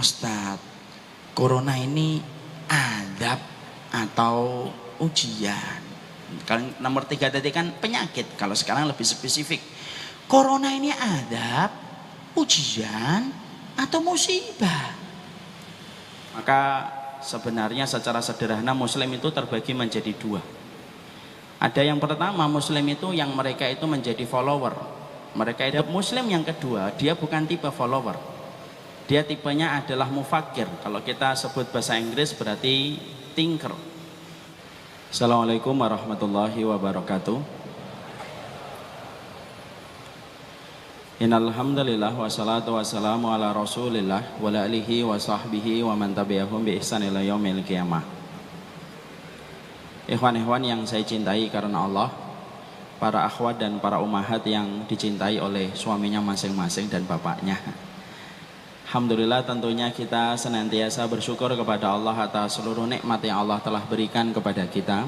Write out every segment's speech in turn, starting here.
Ustadz, corona ini adab atau ujian? Kalau nomor 3 tadi kan penyakit, kalau sekarang lebih spesifik. Corona ini adab, ujian, atau musibah? Maka sebenarnya secara sederhana Muslim itu terbagi menjadi dua. Ada yang pertama, Muslim itu yang mereka itu menjadi follower. Mereka itu Muslim yang kedua, dia bukan tipe follower. Dia tipenya adalah mufakir. Kalau kita sebut bahasa Inggris berarti thinker. Assalamualaikum warahmatullahi wabarakatuh. Innalhamdulillah wassalatu wassalamu ala rasulillah wa ala alihi wa sahbihi wa man tabi'ahum bi ihsan ila yaumil qiyamah. Ikhwan-ikhwan yang saya cintai karena Allah, para akhwat dan para ummahat yang dicintai oleh suaminya masing-masing dan bapaknya. Alhamdulillah, tentunya kita senantiasa bersyukur kepada Allah atas seluruh nikmat yang Allah telah berikan kepada kita.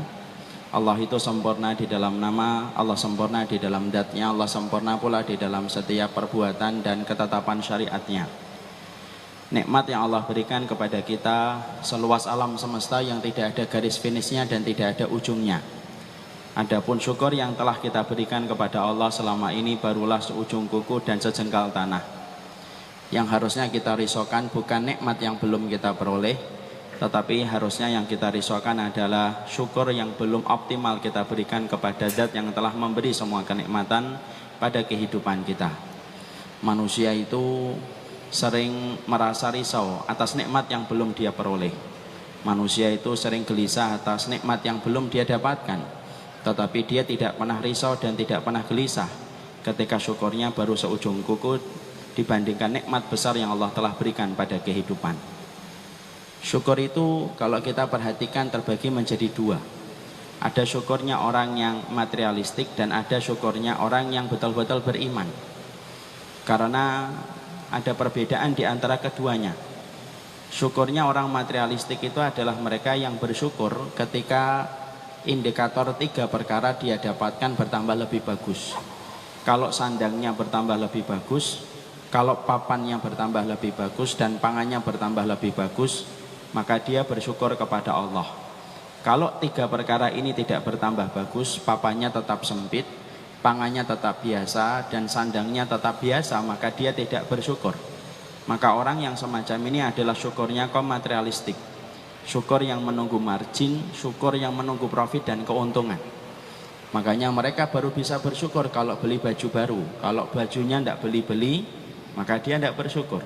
Allah itu sempurna di dalam nama, Allah sempurna di dalam zat-Nya, Allah sempurna pula di dalam setiap perbuatan dan ketetapan syariat-Nya. Nikmat yang Allah berikan kepada kita seluas alam semesta yang tidak ada garis finishnya dan tidak ada ujungnya. Adapun syukur yang telah kita berikan kepada Allah selama ini barulah seujung kuku dan sejengkal tanah. Yang harusnya kita risaukan bukan nikmat yang belum kita peroleh, tetapi harusnya yang kita risaukan adalah syukur yang belum optimal kita berikan kepada zat yang telah memberi semua kenikmatan pada kehidupan kita. Manusia itu sering merasa risau atas nikmat yang belum dia peroleh. Manusia itu sering gelisah atas nikmat yang belum dia dapatkan, tetapi dia tidak pernah risau dan tidak pernah gelisah ketika syukurnya baru seujung kuku dibandingkan nikmat besar yang Allah telah berikan pada kehidupan. Syukur itu kalau kita perhatikan terbagi menjadi dua. Ada syukurnya orang yang materialistik dan ada syukurnya orang yang betul-betul beriman. Karena ada perbedaan di antara keduanya. Syukurnya orang materialistik itu adalah mereka yang bersyukur ketika indikator 3 perkara dia dapatkan bertambah lebih bagus. Kalau sandangnya bertambah lebih bagus, kalau papannya bertambah lebih bagus dan pangannya bertambah lebih bagus, maka dia bersyukur kepada Allah. Kalau 3 perkara ini tidak bertambah bagus, papannya tetap sempit, pangannya tetap biasa, dan sandangnya tetap biasa, maka dia tidak bersyukur. Maka orang yang semacam ini adalah syukurnya kaum materialistik. Syukur yang menunggu margin, syukur yang menunggu profit dan keuntungan. Makanya mereka baru bisa bersyukur kalau beli baju baru. Kalau bajunya tidak beli-beli, maka dia tidak bersyukur.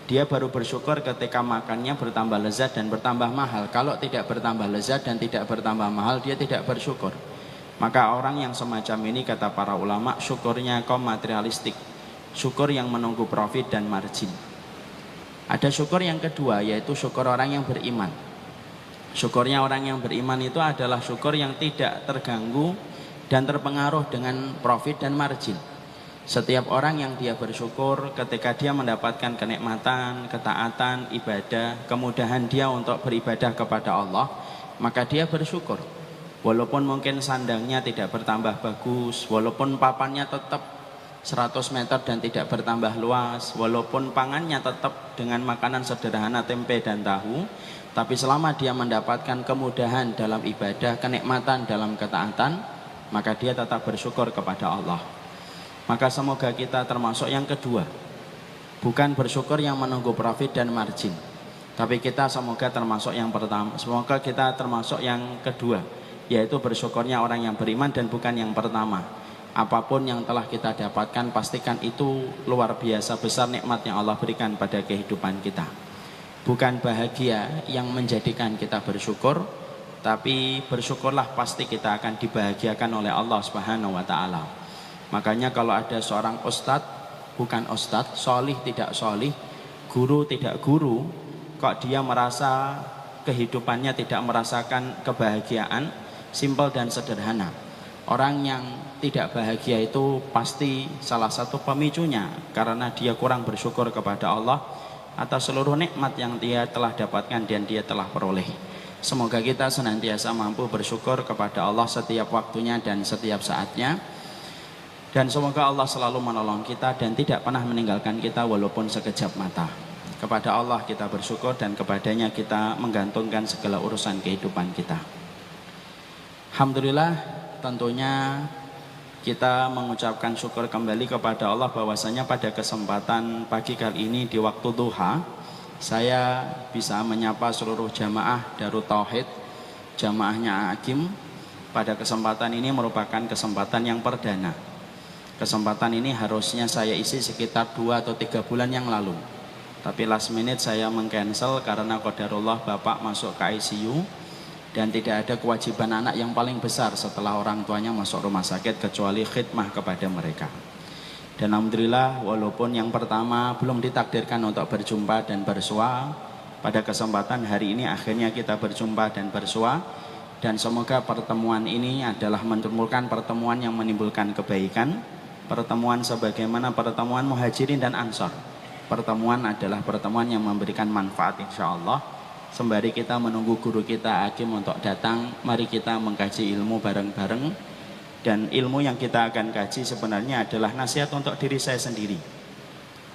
Dia baru bersyukur ketika makannya bertambah lezat dan bertambah mahal. Kalau tidak bertambah lezat dan tidak bertambah mahal, dia tidak bersyukur. Maka orang yang semacam ini, kata para ulama, syukurnya kaum materialistik. Syukur yang menunggu profit dan margin. Ada syukur yang kedua, yaitu syukur orang yang beriman. Syukurnya orang yang beriman itu adalah syukur yang tidak terganggu dan terpengaruh dengan profit dan margin. Setiap orang yang dia bersyukur ketika dia mendapatkan kenikmatan, ketaatan, ibadah, kemudahan dia untuk beribadah kepada Allah, maka dia bersyukur. Walaupun mungkin sandangnya tidak bertambah bagus, walaupun papannya tetap 100 meter dan tidak bertambah luas, walaupun pangannya tetap dengan makanan sederhana tempe dan tahu, tapi selama dia mendapatkan kemudahan dalam ibadah, kenikmatan dalam ketaatan, maka dia tetap bersyukur kepada Allah. Maka semoga kita termasuk yang kedua, bukan bersyukur yang menunggu profit dan margin, tapi kita semoga termasuk yang pertama. Semoga kita termasuk yang kedua, yaitu bersyukurnya orang yang beriman dan bukan yang pertama. Apapun yang telah kita dapatkan, pastikan itu luar biasa besar nikmat yang Allah berikan pada kehidupan kita. Bukan bahagia yang menjadikan kita bersyukur, tapi bersyukurlah pasti kita akan dibahagiakan oleh Allah Subhanahu wa ta'ala. Makanya kalau ada seorang ustadz, bukan ustadz, solih tidak solih, guru tidak guru, kok dia merasa kehidupannya tidak merasakan kebahagiaan, simpel dan sederhana. Orang yang tidak bahagia itu pasti salah satu pemicunya karena dia kurang bersyukur kepada Allah atas seluruh nikmat yang dia telah dapatkan dan dia telah peroleh. Semoga kita senantiasa mampu bersyukur kepada Allah setiap waktunya dan setiap saatnya. Dan semoga Allah selalu menolong kita dan tidak pernah meninggalkan kita walaupun sekejap mata. Kepada Allah kita bersyukur dan kepadanya kita menggantungkan segala urusan kehidupan kita. Alhamdulillah, tentunya kita mengucapkan syukur kembali kepada Allah bahwasanya pada kesempatan pagi kali ini di waktu duha saya bisa menyapa seluruh jamaah Darut Tauhid, jamaahnya Hakim. Pada kesempatan ini merupakan kesempatan yang perdana. Kesempatan ini harusnya saya isi sekitar 2 atau 3 bulan yang lalu, tapi last minute saya mengcancel karena qadarullah bapak masuk ke ICU dan tidak ada kewajiban anak yang paling besar setelah orang tuanya masuk rumah sakit kecuali khidmah kepada mereka. Dan alhamdulillah walaupun yang pertama belum ditakdirkan untuk berjumpa dan bersua, pada kesempatan hari ini akhirnya kita berjumpa dan bersua, dan semoga pertemuan ini adalah menemukan pertemuan yang menimbulkan kebaikan, pertemuan sebagaimana pertemuan Muhajirin dan Ansor. Pertemuan adalah pertemuan yang memberikan manfaat insyaallah. Sembari kita menunggu guru kita Hakim untuk datang, mari kita mengkaji ilmu bareng-bareng. Dan ilmu yang kita akan kaji sebenarnya adalah nasihat untuk diri saya sendiri.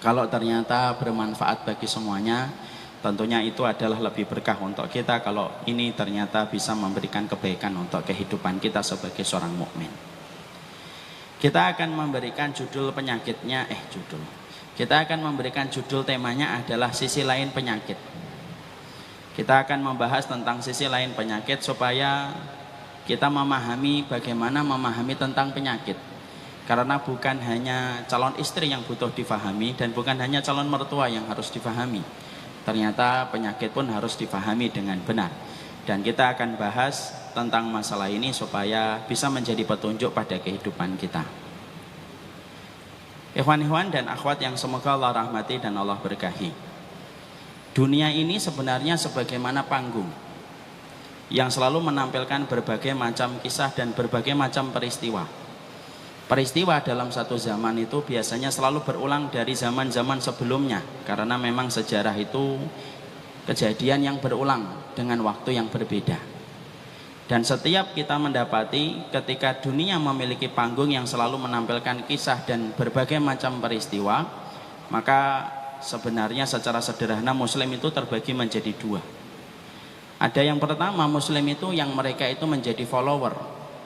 Kalau ternyata bermanfaat bagi semuanya, tentunya itu adalah lebih berkah untuk kita. Kalau ini ternyata bisa memberikan kebaikan untuk kehidupan kita sebagai seorang mukmin. Kita akan memberikan judul penyakitnya, Kita akan memberikan judul temanya adalah sisi lain penyakit. Kita akan membahas tentang sisi lain penyakit supaya kita memahami bagaimana memahami tentang penyakit. Karena bukan hanya calon istri yang butuh difahami dan bukan hanya calon mertua yang harus difahami. Ternyata penyakit pun harus difahami dengan benar. Dan kita akan bahas tentang masalah ini supaya bisa menjadi petunjuk pada kehidupan kita. Ikhwan-ikhwan dan akhwat yang semoga Allah rahmati dan Allah berkahi. Dunia ini sebenarnya sebagaimana panggung yang selalu menampilkan berbagai macam kisah dan berbagai macam peristiwa. Peristiwa dalam satu zaman itu biasanya selalu berulang dari zaman-zaman sebelumnya, karena memang sejarah itu kejadian yang berulang dengan waktu yang berbeda. Dan setiap kita mendapati ketika dunia memiliki panggung yang selalu menampilkan kisah dan berbagai macam peristiwa, maka sebenarnya secara sederhana Muslim itu terbagi menjadi 2. Ada yang pertama, Muslim itu yang mereka itu menjadi follower.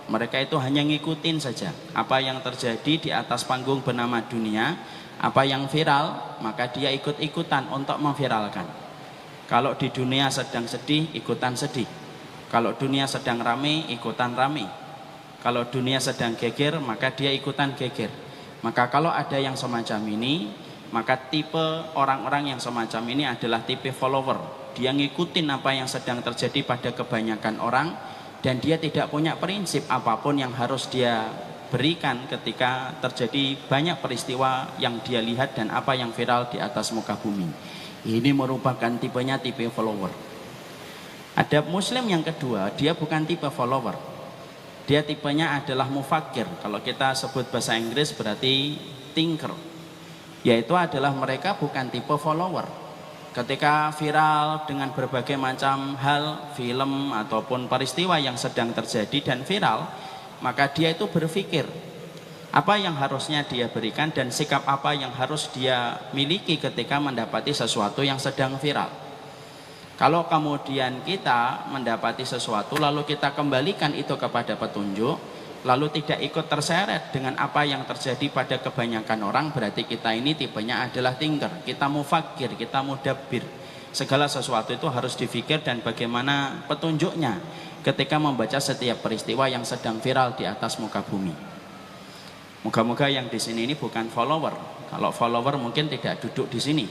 Mereka itu hanya ngikutin saja apa yang terjadi di atas panggung bernama dunia. Apa yang viral, maka dia ikut-ikutan untuk memviralkan. Kalau di dunia sedang sedih, ikutan sedih. Kalau dunia sedang rame, ikutan rame. Kalau dunia sedang geger, maka dia ikutan geger. Maka kalau ada yang semacam ini, maka tipe orang-orang yang semacam ini adalah tipe follower. Dia ngikutin apa yang sedang terjadi pada kebanyakan orang, dan dia tidak punya prinsip apapun yang harus dia berikan ketika terjadi banyak peristiwa yang dia lihat dan apa yang viral di atas muka bumi. Ini merupakan tipenya tipe follower. Ada Muslim yang kedua, dia bukan tipe follower. Dia tipenya adalah mufakir. Kalau kita sebut bahasa Inggris berarti thinker. Yaitu adalah mereka bukan tipe follower. Ketika viral dengan berbagai macam hal, film ataupun peristiwa yang sedang terjadi dan viral, maka dia itu berpikir apa yang harusnya dia berikan dan sikap apa yang harus dia miliki ketika mendapati sesuatu yang sedang viral. Kalau kemudian kita mendapati sesuatu lalu kita kembalikan itu kepada petunjuk, lalu tidak ikut terseret dengan apa yang terjadi pada kebanyakan orang, berarti kita ini tipenya adalah thinker. Kita mufakir, kita mudabbir. Segala sesuatu itu harus difikir dan bagaimana petunjuknya ketika membaca setiap peristiwa yang sedang viral di atas muka bumi. Moga-moga yang di sini ini bukan follower. Kalau follower mungkin tidak duduk di sini.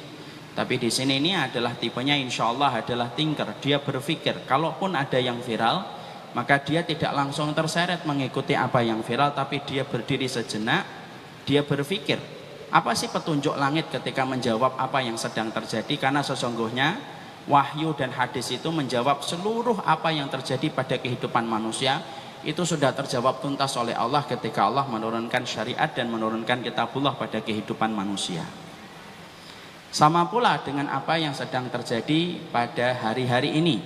Tapi di sini ini adalah tipenya insya Allah adalah thinker. Dia berpikir, kalaupun ada yang viral, maka dia tidak langsung terseret mengikuti apa yang viral, tapi dia berdiri sejenak, dia berpikir, apa sih petunjuk langit ketika menjawab apa yang sedang terjadi? Karena sesungguhnya wahyu dan hadis itu menjawab seluruh apa yang terjadi pada kehidupan manusia. Itu sudah terjawab tuntas oleh Allah ketika Allah menurunkan syariat dan menurunkan kitabullah pada kehidupan manusia. Sama pula dengan apa yang sedang terjadi pada hari-hari ini.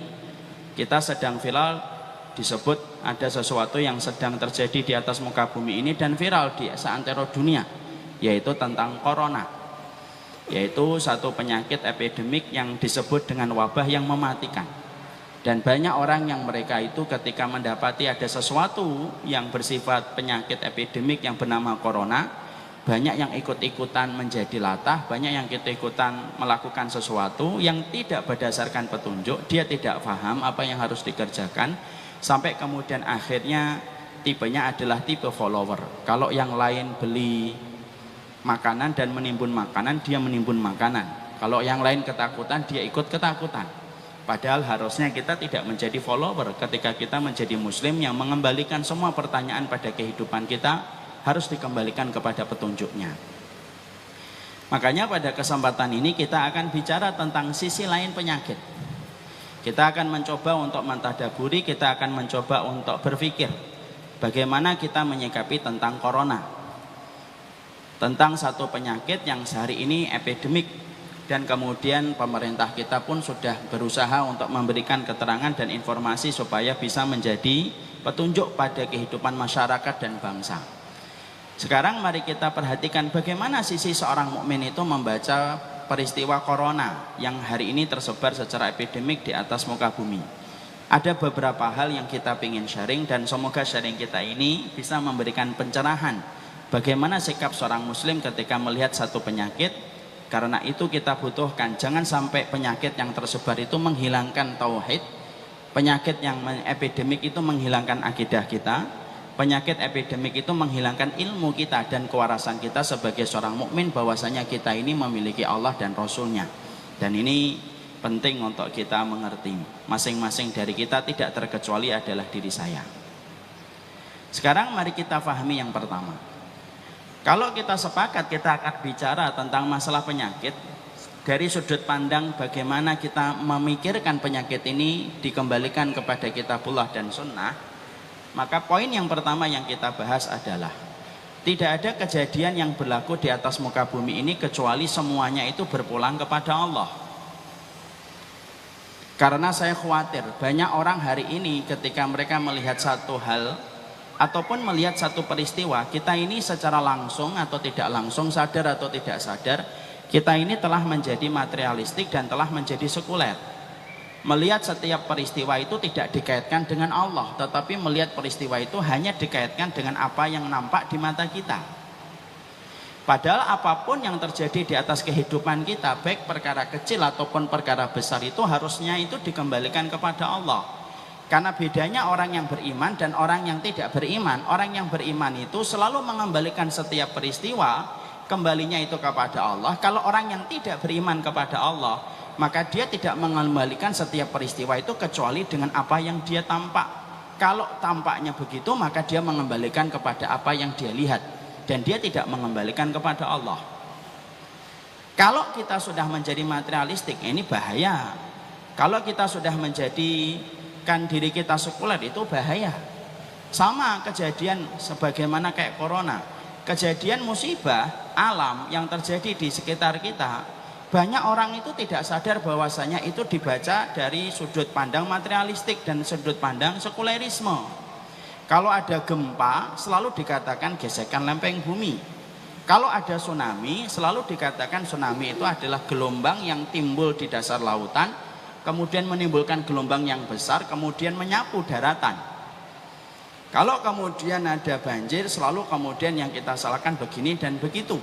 Kita sedang viral, disebut ada sesuatu yang sedang terjadi di atas muka bumi ini dan viral di seantero dunia, yaitu tentang corona. yaitu satu penyakit epidemik yang disebut dengan wabah yang mematikan. Dan banyak orang yang mereka itu ketika mendapati ada sesuatu yang bersifat penyakit epidemik yang bernama corona, banyak yang ikut-ikutan menjadi latah, banyak yang ikut-ikutan melakukan sesuatu yang tidak berdasarkan petunjuk, dia tidak paham apa yang harus dikerjakan, sampai kemudian akhirnya tipenya adalah tipe follower. Kalau yang lain beli makanan dan menimbun makanan, dia menimbun makanan. Kalau yang lain ketakutan, dia ikut ketakutan. Padahal harusnya kita tidak menjadi follower ketika kita menjadi muslim yang mengembalikan semua pertanyaan pada kehidupan kita harus dikembalikan kepada petunjuknya. Makanya pada kesempatan ini kita akan bicara tentang sisi lain penyakit. Kita akan mencoba untuk mentadaburi, kita akan mencoba untuk berpikir bagaimana kita menyikapi tentang corona, tentang satu penyakit yang sehari ini epidemik, dan kemudian pemerintah kita pun sudah berusaha untuk memberikan keterangan dan informasi supaya bisa menjadi petunjuk pada kehidupan masyarakat dan bangsa. Sekarang mari kita perhatikan bagaimana sisi seorang mukmin itu membaca peristiwa corona yang hari ini tersebar secara epidemik di atas muka bumi. Ada beberapa hal yang kita ingin sharing, dan semoga sharing kita ini bisa memberikan pencerahan bagaimana sikap seorang muslim ketika melihat satu penyakit. Karena itu kita butuhkan, jangan sampai penyakit yang tersebar itu menghilangkan tauhid, penyakit yang epidemik itu menghilangkan akidah kita, penyakit epidemik itu menghilangkan ilmu kita dan kewarasan kita sebagai seorang mukmin bahwasanya kita ini memiliki Allah dan Rasulnya. Dan ini penting untuk kita mengerti. Masing-masing dari kita tidak terkecuali adalah diri saya. Sekarang mari kita pahami yang pertama. Kalau kita sepakat kita akan bicara tentang masalah penyakit dari sudut pandang bagaimana kita memikirkan penyakit ini dikembalikan kepada kitabullah dan sunnah, maka poin yang pertama yang kita bahas adalah tidak ada kejadian yang berlaku di atas muka bumi ini kecuali semuanya itu berpulang kepada Allah. Karena saya khawatir banyak orang hari ini ketika mereka melihat satu hal ataupun melihat satu peristiwa, kita ini secara langsung atau tidak langsung, sadar atau tidak sadar, kita ini telah menjadi materialistik dan telah menjadi sekuler. Melihat setiap peristiwa itu tidak dikaitkan dengan Allah, tetapi melihat peristiwa itu hanya dikaitkan dengan apa yang nampak di mata kita. Padahal apapun yang terjadi di atas kehidupan kita, baik perkara kecil ataupun perkara besar, itu harusnya itu dikembalikan kepada Allah. Karena bedanya orang yang beriman dan orang yang tidak beriman. Orang yang beriman itu selalu mengembalikan setiap peristiwa, kembalinya itu kepada Allah. Kalau orang yang tidak beriman kepada Allah, maka dia tidak mengembalikan setiap peristiwa itu kecuali dengan apa yang dia tampak. Kalau tampaknya begitu, maka dia mengembalikan kepada apa yang dia lihat, dan dia tidak mengembalikan kepada Allah. Kalau kita sudah menjadi materialistik, ini bahaya. Kalau kita sudah menjadi diri kita sekuler, itu bahaya. Sama kejadian sebagaimana kayak corona, kejadian musibah alam yang terjadi di sekitar kita, banyak orang itu tidak sadar bahwasanya itu dibaca dari sudut pandang materialistik dan sudut pandang sekulerisme. Kalau ada gempa selalu dikatakan gesekan lempeng bumi. Kalau ada tsunami selalu dikatakan tsunami itu adalah gelombang yang timbul di dasar lautan, kemudian menimbulkan gelombang yang besar, kemudian menyapu daratan. Kalau kemudian ada banjir, selalu kemudian yang kita salahkan begini dan begitu.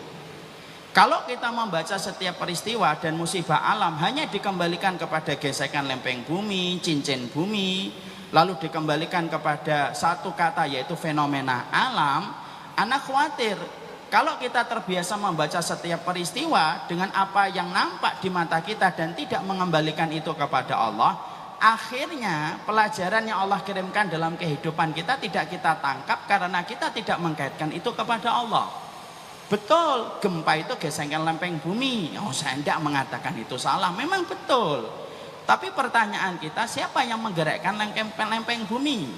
Kalau kita membaca setiap peristiwa dan musibah alam hanya dikembalikan kepada gesekan lempeng bumi, cincin bumi, lalu dikembalikan kepada satu kata yaitu fenomena alam, anak khawatir. Kalau kita terbiasa membaca setiap peristiwa dengan apa yang nampak di mata kita dan tidak mengembalikan itu kepada Allah, akhirnya pelajaran yang Allah kirimkan dalam kehidupan kita tidak kita tangkap karena kita tidak mengkaitkan itu kepada Allah. Betul, gempa itu gesekan lempeng bumi. Oh, saya tidak mengatakan itu salah, memang betul. Tapi pertanyaan kita, siapa yang menggerakkan lempeng bumi?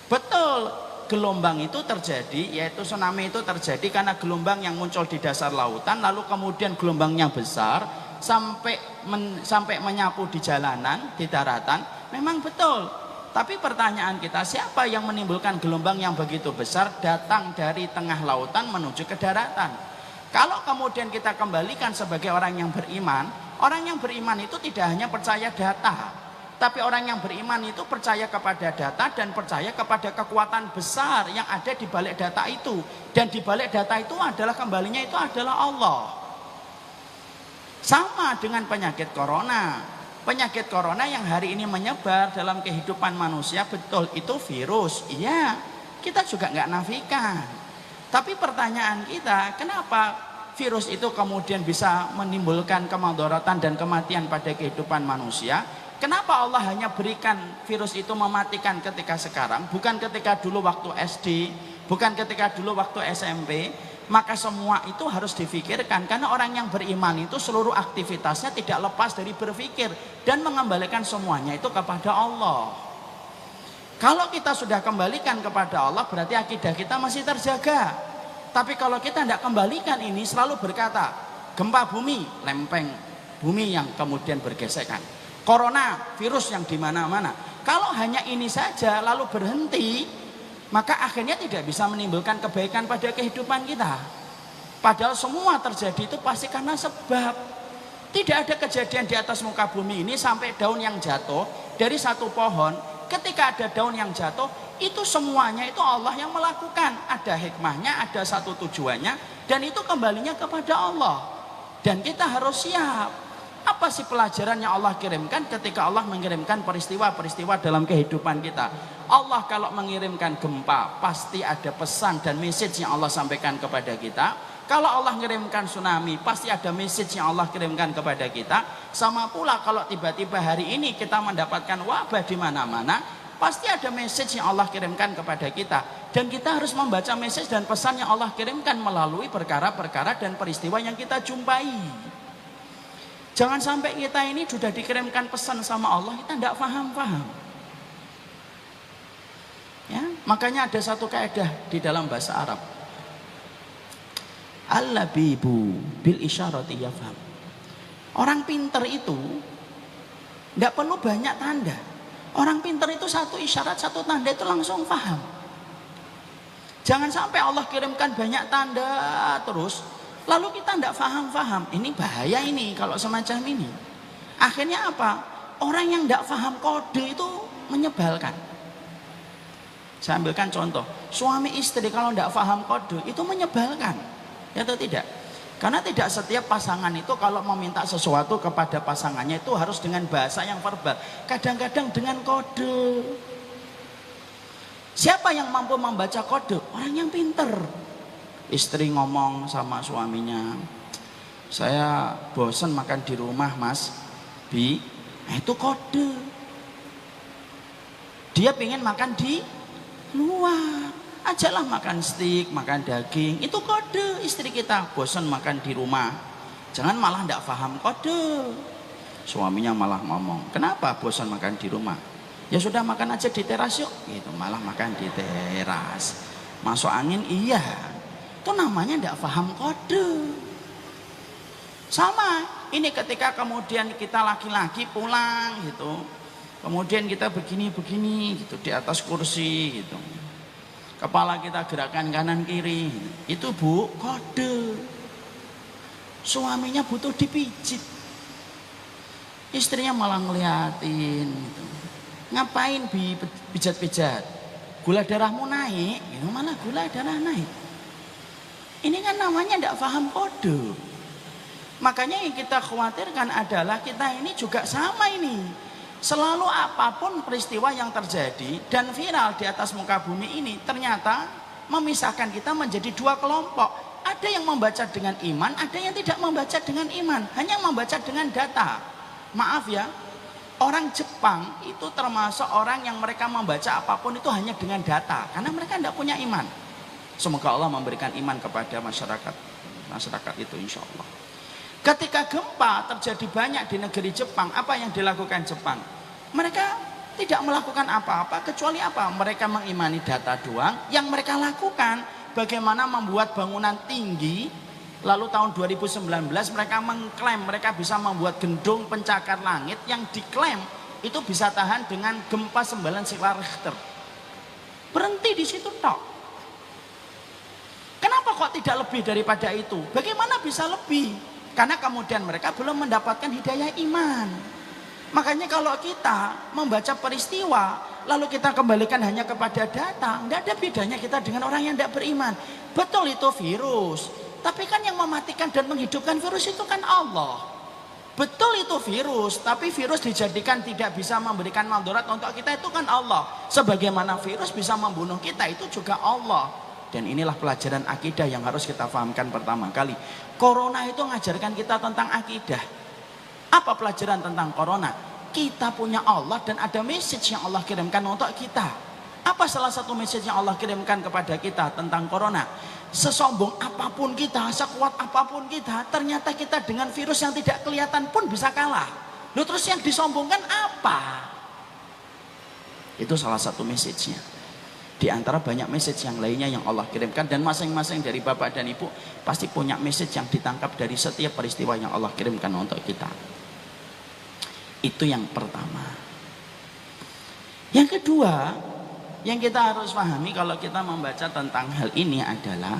Betul. Gelombang itu terjadi, yaitu tsunami itu terjadi karena gelombang yang muncul di dasar lautan, lalu kemudian gelombangnya besar sampai menyapu di jalanan, di daratan. Memang betul. Tapi pertanyaan kita, siapa yang menimbulkan gelombang yang begitu besar datang dari tengah lautan menuju ke daratan? Kalau kemudian kita kembalikan sebagai orang yang beriman itu tidak hanya percaya data, tapi orang yang beriman itu percaya kepada data dan percaya kepada kekuatan besar yang ada di balik data itu. Dan di balik data itu adalah kembalinya itu adalah Allah. Sama dengan penyakit corona. Penyakit corona yang hari ini menyebar dalam kehidupan manusia, betul itu virus. Iya, kita juga nggak nafikan. Tapi pertanyaan kita, kenapa virus itu kemudian bisa menimbulkan kemadharatan dan kematian pada kehidupan manusia? Kenapa Allah hanya berikan virus itu mematikan ketika sekarang, bukan ketika dulu waktu SD, bukan ketika dulu waktu SMP? Maka semua itu harus difikirkan, karena orang yang beriman itu seluruh aktivitasnya tidak lepas dari berpikir dan mengembalikan semuanya itu kepada Allah. Kalau kita sudah kembalikan kepada Allah, berarti akidah kita masih terjaga. Tapi kalau kita tidak kembalikan ini, selalu berkata gempa bumi, lempeng bumi yang kemudian bergesekan, corona, virus yang di mana-mana. Kalau hanya ini saja lalu berhenti, maka akhirnya tidak bisa menimbulkan kebaikan pada kehidupan kita. Padahal semua terjadi itu pasti karena sebab. Tidak ada kejadian di atas muka bumi ini sampai daun yang jatuh dari satu pohon. Ketika ada daun yang jatuh, itu semuanya itu Allah yang melakukan. Ada hikmahnya, ada satu tujuannya, dan itu kembalinya kepada Allah. Dan kita harus siap. Apa sih pelajaran yang Allah kirimkan ketika Allah mengirimkan peristiwa-peristiwa dalam kehidupan kita? Allah kalau mengirimkan gempa, pasti ada pesan dan message yang Allah sampaikan kepada kita. Kalau Allah mengirimkan tsunami, pasti ada message yang Allah kirimkan kepada kita. Sama pula kalau tiba-tiba hari ini kita mendapatkan wabah di mana-mana, pasti ada message yang Allah kirimkan kepada kita. Dan kita harus membaca message dan pesan yang Allah kirimkan melalui perkara-perkara dan peristiwa yang kita jumpai. Jangan sampai kita ini sudah dikirimkan pesan sama Allah, kita tidak paham-paham. Ya, makanya ada satu kaidah di dalam bahasa Arab. Al-labibu bil isyarati yafham. Orang pinter itu tidak perlu banyak tanda. Orang pinter itu satu isyarat, satu tanda itu langsung paham. Jangan sampai Allah kirimkan banyak tanda terus, lalu kita tidak paham-paham. Ini bahaya ini kalau semacam ini. Akhirnya apa? Orang yang tidak paham kode itu menyebalkan. Saya ambilkan contoh, suami istri kalau tidak paham kode itu menyebalkan. Ya atau tidak? Karena tidak setiap pasangan itu kalau meminta sesuatu kepada pasangannya itu harus dengan bahasa yang verbal. Kadang-kadang dengan kode. Siapa yang mampu membaca kode? Orang yang pinter. Istri ngomong sama suaminya, saya bosan makan di rumah mas, Bi. Nah itu kode. Dia pengen makan di luar. Ajalah makan steak, makan daging. Itu kode istri kita. Bosan makan di rumah. Jangan malah tidak paham kode. Suaminya malah ngomong, kenapa bosan makan di rumah? Ya sudah makan aja di teras yuk. Gitu, malah makan di teras. Masuk angin iya. Itu namanya tidak paham kode. Sama. Ini ketika kemudian kita laki-laki pulang gitu. Kemudian kita begini-begini gitu di atas kursi gitu. Kepala kita gerakan kanan kiri. Itu bu, kode. Suaminya butuh dipijit. Istrinya malah ngeliatin gitu. Ngapain Bi pijat-pijat? Gula darahmu naik, ya malah gula darah naik. Ini kan namanya tidak paham kode. Makanya yang kita khawatirkan adalah kita ini juga sama ini. Selalu apapun peristiwa yang terjadi dan viral di atas muka bumi ini ternyata memisahkan kita menjadi dua kelompok. Ada yang membaca dengan iman, ada yang tidak membaca dengan iman, hanya membaca dengan data. Maaf ya, orang Jepang itu termasuk orang yang mereka membaca apapun itu hanya dengan data, karena mereka tidak punya iman. Semoga Allah memberikan iman kepada masyarakat itu insya Allah. Ketika gempa terjadi banyak di negeri Jepang, apa yang dilakukan Jepang? Mereka tidak melakukan apa-apa kecuali apa? Mereka mengimani data doang. Yang mereka lakukan bagaimana membuat bangunan tinggi. Lalu tahun 2019 mereka mengklaim mereka bisa membuat gedung pencakar langit yang diklaim itu bisa tahan dengan gempa 9 skala Richter. Berhenti di situ tok. Kenapa Allah kok tidak lebih daripada itu? Bagaimana bisa lebih? Karena kemudian mereka belum mendapatkan hidayah iman. Makanya kalau kita membaca peristiwa, lalu kita kembalikan hanya kepada data, tidak ada bedanya kita dengan orang yang tidak beriman. Betul itu virus, tapi kan yang mematikan dan menghidupkan virus itu kan Allah. Betul itu virus, tapi virus dijadikan tidak bisa memberikan mandarat untuk kita itu kan Allah. Sebagaimana virus bisa membunuh kita itu juga Allah. Dan inilah pelajaran akidah yang harus kita fahamkan pertama kali. Corona itu mengajarkan kita tentang akidah. Apa pelajaran tentang corona? Kita punya Allah dan ada message yang Allah kirimkan untuk kita. Apa salah satu message yang Allah kirimkan kepada kita tentang corona? Sesombong apapun kita, sekuat apapun kita, ternyata kita dengan virus yang tidak kelihatan pun bisa kalah. Lalu terus yang disombongkan apa? Itu salah satu message-nya. Di antara banyak message yang lainnya yang Allah kirimkan, dan masing-masing dari bapak dan ibu pasti punya message yang ditangkap dari setiap peristiwa yang Allah kirimkan untuk kita. Itu yang pertama. Yang kedua, yang kita harus pahami kalau kita membaca tentang hal ini adalah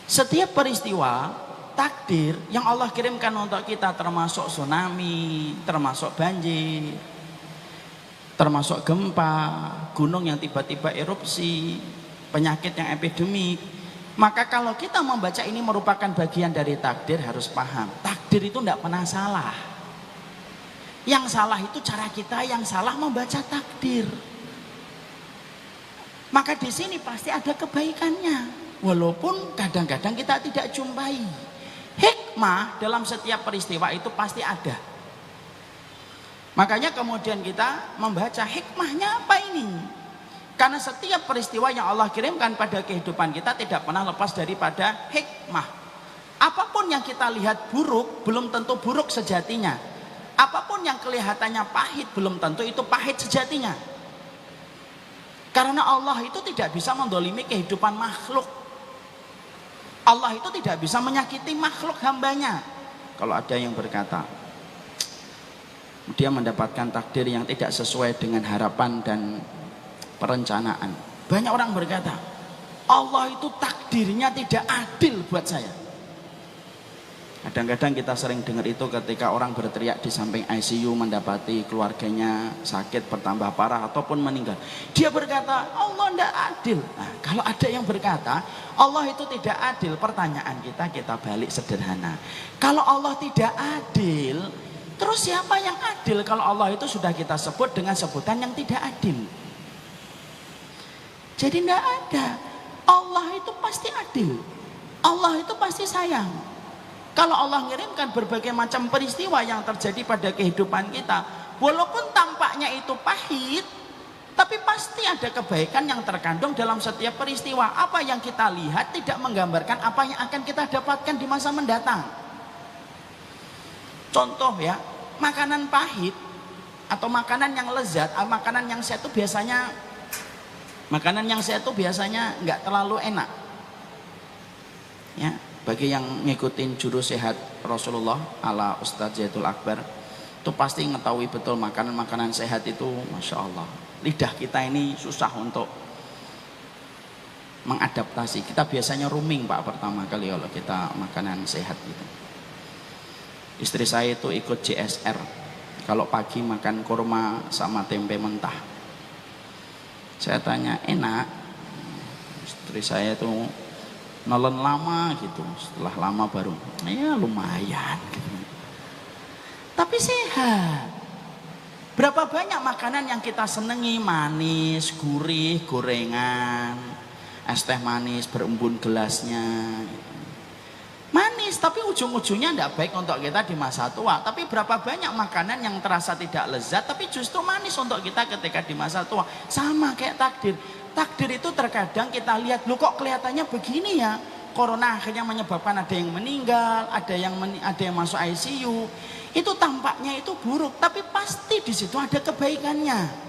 setiap peristiwa takdir yang Allah kirimkan untuk kita, termasuk tsunami, termasuk banjir, termasuk gempa, gunung yang tiba-tiba erupsi, penyakit yang epidemik. Maka kalau kita membaca ini merupakan bagian dari takdir, harus paham, takdir itu tidak pernah salah. Yang salah itu cara kita yang salah membaca takdir. Maka di sini pasti ada kebaikannya, walaupun kadang-kadang kita tidak jumpai. Hikmah dalam setiap peristiwa itu pasti ada. Makanya kemudian kita membaca hikmahnya apa ini? Karena setiap peristiwa yang Allah kirimkan pada kehidupan kita tidak pernah lepas daripada hikmah. Apapun yang kita lihat buruk belum tentu buruk sejatinya. Apapun yang kelihatannya pahit belum tentu itu pahit sejatinya. Karena Allah itu tidak bisa mendolimi kehidupan makhluk. Allah itu tidak bisa menyakiti makhluk hambanya. Kalau ada yang berkata dia mendapatkan takdir yang tidak sesuai dengan harapan dan perencanaan, banyak orang berkata Allah itu takdirnya tidak adil buat saya. Kadang-kadang kita sering dengar itu ketika orang berteriak di samping ICU mendapati keluarganya sakit bertambah parah ataupun meninggal. Dia berkata Allah tidak adil. Nah, kalau ada yang berkata Allah itu tidak adil, pertanyaan kita balik sederhana. Kalau Allah tidak adil, terus siapa yang adil kalau Allah itu sudah kita sebut dengan sebutan yang tidak adil? Jadi tidak ada. Allah itu pasti adil. Allah itu pasti sayang. Kalau Allah mengirimkan berbagai macam peristiwa yang terjadi pada kehidupan kita, walaupun tampaknya itu pahit, tapi pasti ada kebaikan yang terkandung dalam setiap peristiwa. Apa yang kita lihat tidak menggambarkan apa yang akan kita dapatkan di masa mendatang. Contoh ya, makanan pahit atau makanan yang lezat, makanan yang sehat itu biasanya nggak terlalu enak. Ya. Bagi yang ngikutin juru sehat Rasulullah ala Ustadz Zaidul Akbar, itu pasti mengetahui betul makanan-makanan sehat itu, Masya Allah. Lidah kita ini susah untuk mengadaptasi. Kita biasanya rooming Pak pertama kali kalau kita makanan sehat gitu. Istri saya itu ikut JSR. Kalau pagi makan kurma sama tempe mentah. Saya tanya, enak? Istri saya itu nelen lama gitu, setelah lama baru ya lumayan gitu. Tapi sehat. Berapa banyak makanan yang kita senangi, manis, gurih, gorengan, es teh manis berembun gelasnya gitu. Manis tapi ujung-ujungnya tidak baik untuk kita di masa tua. Tapi berapa banyak makanan yang terasa tidak lezat tapi justru manis untuk kita ketika di masa tua. Sama kayak takdir. Takdir itu terkadang kita lihat, loh kok kelihatannya begini ya. Corona akhirnya menyebabkan ada yang meninggal, ada yang masuk ICU. Itu tampaknya itu buruk, tapi pasti di situ ada kebaikannya.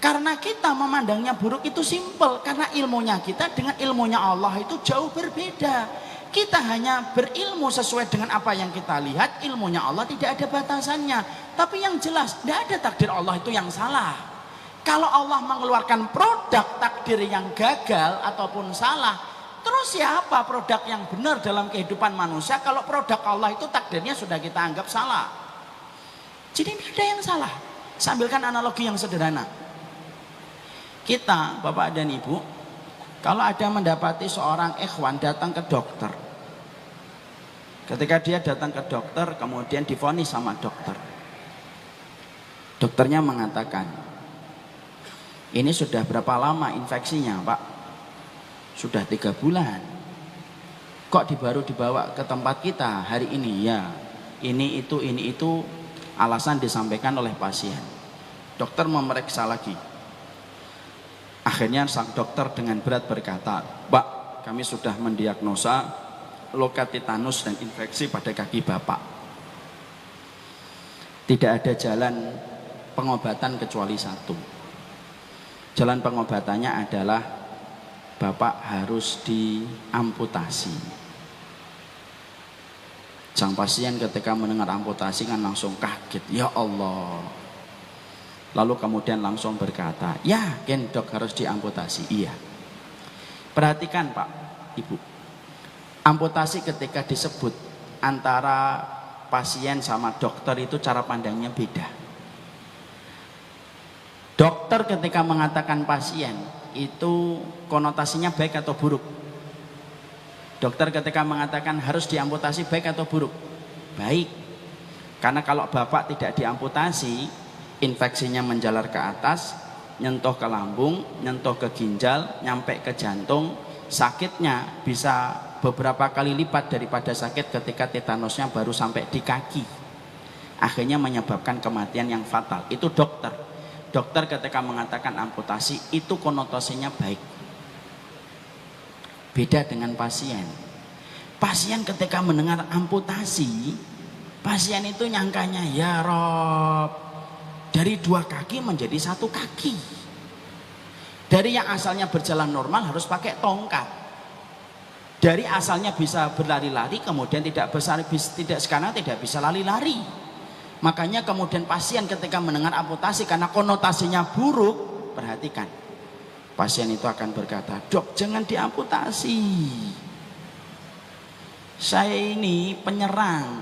Karena kita memandangnya buruk itu simpel, karena ilmunya kita dengan ilmunya Allah itu jauh berbeda. Kita hanya berilmu sesuai dengan apa yang kita lihat, ilmunya Allah tidak ada batasannya. Tapi yang jelas, tidak ada takdir Allah itu yang salah. Kalau Allah mengeluarkan produk takdir yang gagal ataupun salah, Terus siapa produk yang benar dalam kehidupan manusia kalau produk Allah itu takdirnya sudah kita anggap salah? Jadi tidak ada yang salah. Sambilkan analogi yang sederhana. Kita, Bapak dan Ibu, kalau ada mendapati seorang ikhwan datang ke dokter. Ketika dia datang ke dokter, kemudian divonis sama dokter. Dokternya mengatakan, ini sudah berapa lama infeksinya, Pak? Sudah 3 bulan. Kok baru dibawa ke tempat kita hari ini? Ya, ini itu alasan disampaikan oleh pasien. Dokter memeriksa lagi. Akhirnya sang dokter dengan berat berkata, Pak, kami sudah mendiagnosa luka tetanus dan infeksi pada kaki Bapak. Tidak ada jalan pengobatan kecuali satu. Jalan pengobatannya adalah Bapak harus diamputasi. Sang pasien ketika mendengar amputasi kan langsung kaget, ya Allah. Lalu kemudian langsung berkata, yakin dok harus diamputasi? Iya. Perhatikan Pak, Ibu, amputasi ketika disebut antara pasien sama dokter itu cara pandangnya beda. Dokter ketika mengatakan pasien itu konotasinya baik atau buruk? Dokter ketika mengatakan harus diamputasi baik atau buruk? Baik. Karena kalau Bapak tidak diamputasi, infeksinya menjalar ke atas, nyentuh ke lambung, nyentuh ke ginjal, nyampe ke jantung, sakitnya bisa beberapa kali lipat daripada sakit ketika tetanusnya baru sampai di kaki. Akhirnya menyebabkan kematian yang fatal. Itu dokter. Dokter ketika mengatakan amputasi itu konotasinya baik. Beda dengan pasien. Pasien ketika mendengar amputasi, pasien itu nyangkanya, ya Rob, dari 2 kaki menjadi 1 kaki. Dari yang asalnya berjalan normal harus pakai tongkat. Dari asalnya bisa berlari-lari kemudian sekarang tidak bisa lari-lari. Makanya kemudian pasien ketika mendengar amputasi karena konotasinya buruk, perhatikan, pasien itu akan berkata, dok jangan diamputasi, saya ini penyerang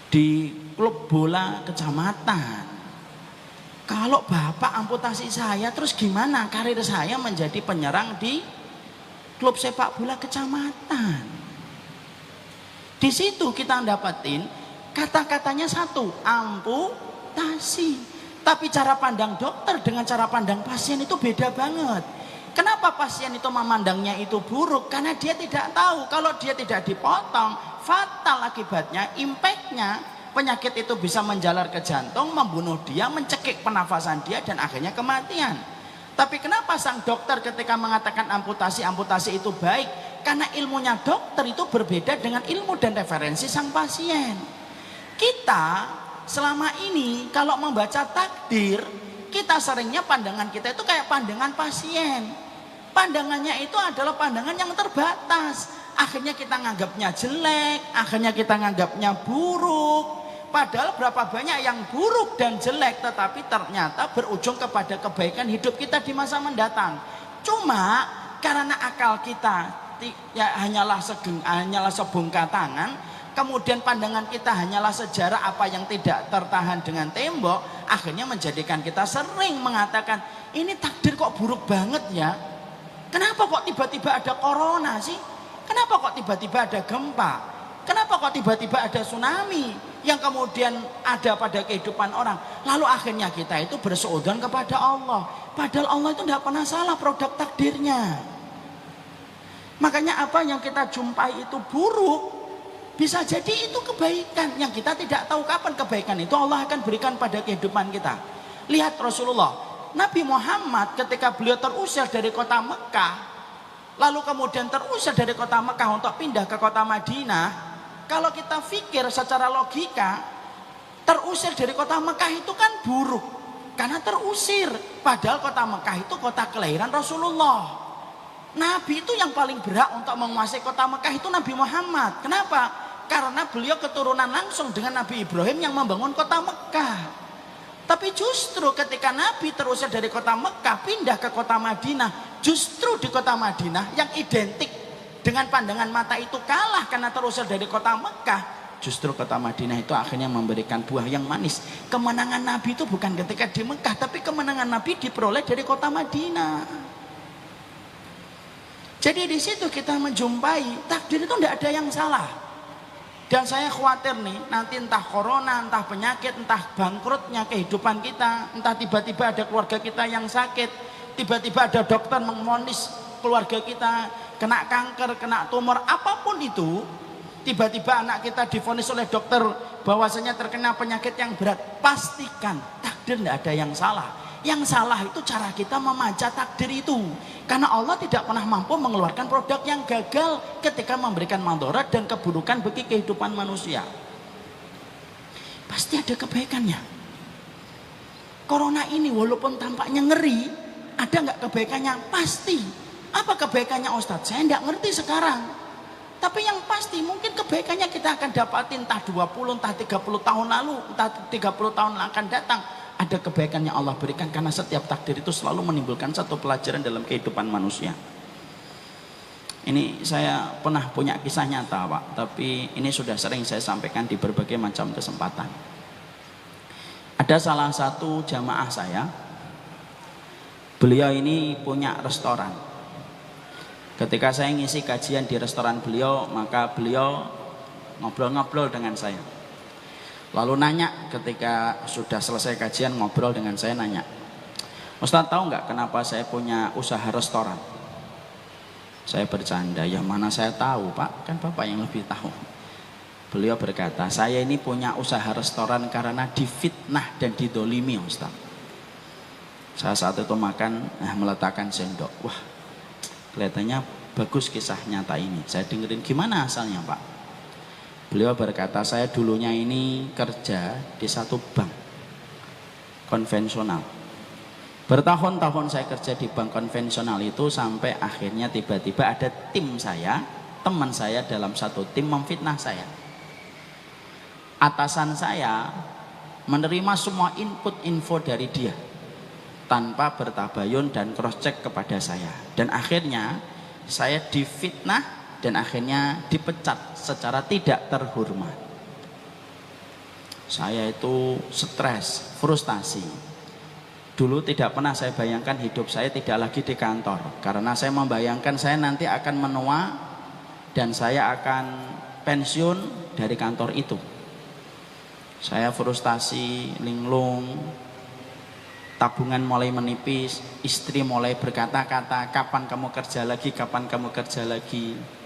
di klub bola kecamatan, kalau Bapak amputasi saya terus gimana karir saya menjadi penyerang di klub sepak bola kecamatan? Di situ kita dapatin kata-katanya satu, amputasi. Tapi cara pandang dokter dengan cara pandang pasien itu beda banget. Kenapa pasien itu memandangnya itu buruk? Karena dia tidak tahu kalau dia tidak dipotong, fatal akibatnya, impactnya, penyakit itu bisa menjalar ke jantung, membunuh dia, mencekik pernafasan dia, dan akhirnya kematian. Tapi kenapa sang dokter ketika mengatakan amputasi itu baik? Karena ilmunya dokter itu berbeda dengan ilmu dan referensi sang pasien. Kita selama ini kalau membaca takdir, kita seringnya pandangan kita itu kayak pandangan pasien. Pandangannya itu adalah pandangan yang terbatas. Akhirnya kita nganggapnya jelek, akhirnya kita nganggapnya buruk. Padahal berapa banyak yang buruk dan jelek tetapi ternyata berujung kepada kebaikan hidup kita di masa mendatang. Cuma karena akal kita ya hanyalah sebongkah tangan, kemudian pandangan kita hanyalah sejarah apa yang tidak tertahan dengan tembok, akhirnya menjadikan kita sering mengatakan, ini takdir kok buruk banget ya. Kenapa kok tiba-tiba ada corona sih? Kenapa kok tiba-tiba ada gempa? Kenapa kok tiba-tiba ada tsunami yang kemudian ada pada kehidupan orang? Lalu akhirnya kita itu berseudon kepada Allah. Padahal Allah itu tidak pernah salah produk takdirnya. Makanya apa yang kita jumpai itu buruk, bisa jadi itu kebaikan yang kita tidak tahu kapan kebaikan itu Allah akan berikan pada kehidupan kita. Lihat Rasulullah, Nabi Muhammad ketika beliau terusir dari kota Mekah, lalu kemudian terusir dari kota Mekah untuk pindah ke kota Madinah. Kalau kita pikir secara logika, terusir dari kota Mekah itu kan buruk karena terusir. Padahal kota Mekah itu kota kelahiran Rasulullah. Nabi itu yang paling berhak untuk menguasai kota Mekah itu Nabi Muhammad. Kenapa? Karena beliau keturunan langsung dengan Nabi Ibrahim yang membangun kota Mekah. Tapi justru ketika Nabi terusir dari kota Mekah pindah ke kota Madinah, Justru di kota Madinah yang identik dengan pandangan mata itu kalah karena terusir dari kota Mekah. Justru kota Madinah itu akhirnya memberikan buah yang manis. Kemenangan Nabi itu bukan ketika di Mekah, tapi kemenangan Nabi diperoleh dari kota Madinah. Jadi di situ kita menjumpai takdir itu tidak ada yang salah. Dan saya khawatir nih, nanti entah corona, entah penyakit, entah bangkrutnya kehidupan kita, entah tiba-tiba ada keluarga kita yang sakit, tiba-tiba ada dokter mengonis keluarga kita kena kanker, kena tumor, apapun itu, tiba-tiba anak kita divonis oleh dokter bahwasanya terkena penyakit yang berat, pastikan takdir tidak ada yang salah. Yang salah itu cara kita memanca takdir itu, karena Allah tidak pernah mampu mengeluarkan produk yang gagal ketika memberikan mandorot dan keburukan bagi kehidupan manusia. Pasti ada kebaikannya. Corona ini walaupun tampaknya ngeri, ada nggak kebaikannya? Pasti. Apa kebaikannya Ustadz? Saya nggak ngerti sekarang. Tapi yang pasti mungkin kebaikannya kita akan dapatin entah 20, entah 30 tahun lalu, entah 30 tahun akan datang. Ada kebaikan yang Allah berikan karena setiap takdir itu selalu menimbulkan satu pelajaran dalam kehidupan manusia. Ini saya pernah punya kisah nyata Pak, tapi ini sudah sering saya sampaikan di berbagai macam kesempatan. Ada salah satu jamaah saya, beliau ini punya restoran. Ketika saya ngisi kajian di restoran beliau, maka beliau ngobrol-ngobrol dengan saya. Lalu nanya ketika sudah selesai kajian, ngobrol dengan saya, nanya, Ustadz tahu nggak kenapa saya punya usaha restoran? Saya bercanda, ya mana saya tahu Pak, kan Bapak yang lebih tahu. Beliau berkata, saya ini punya usaha restoran karena difitnah dan didolimi Ustadz. Saya saat itu makan, meletakkan sendok. Wah, kelihatannya bagus kisah nyata ini. Saya dengerin, gimana asalnya Pak? Beliau berkata, saya dulunya ini kerja di satu bank konvensional. Bertahun-tahun saya kerja di bank konvensional itu sampai akhirnya tiba-tiba ada tim saya, teman saya dalam satu tim memfitnah saya. Atasan saya menerima semua input info dari dia tanpa bertabayun dan cross check kepada saya. Dan akhirnya saya difitnah dan akhirnya dipecat secara tidak terhormat. Saya itu stres, frustasi. Dulu tidak pernah saya bayangkan hidup saya tidak lagi di kantor, karena saya membayangkan saya nanti akan menua dan saya akan pensiun dari kantor itu. Saya frustasi, linglung, tabungan mulai menipis, istri mulai berkata-kata, kapan kamu kerja lagi, kapan kamu kerja lagi.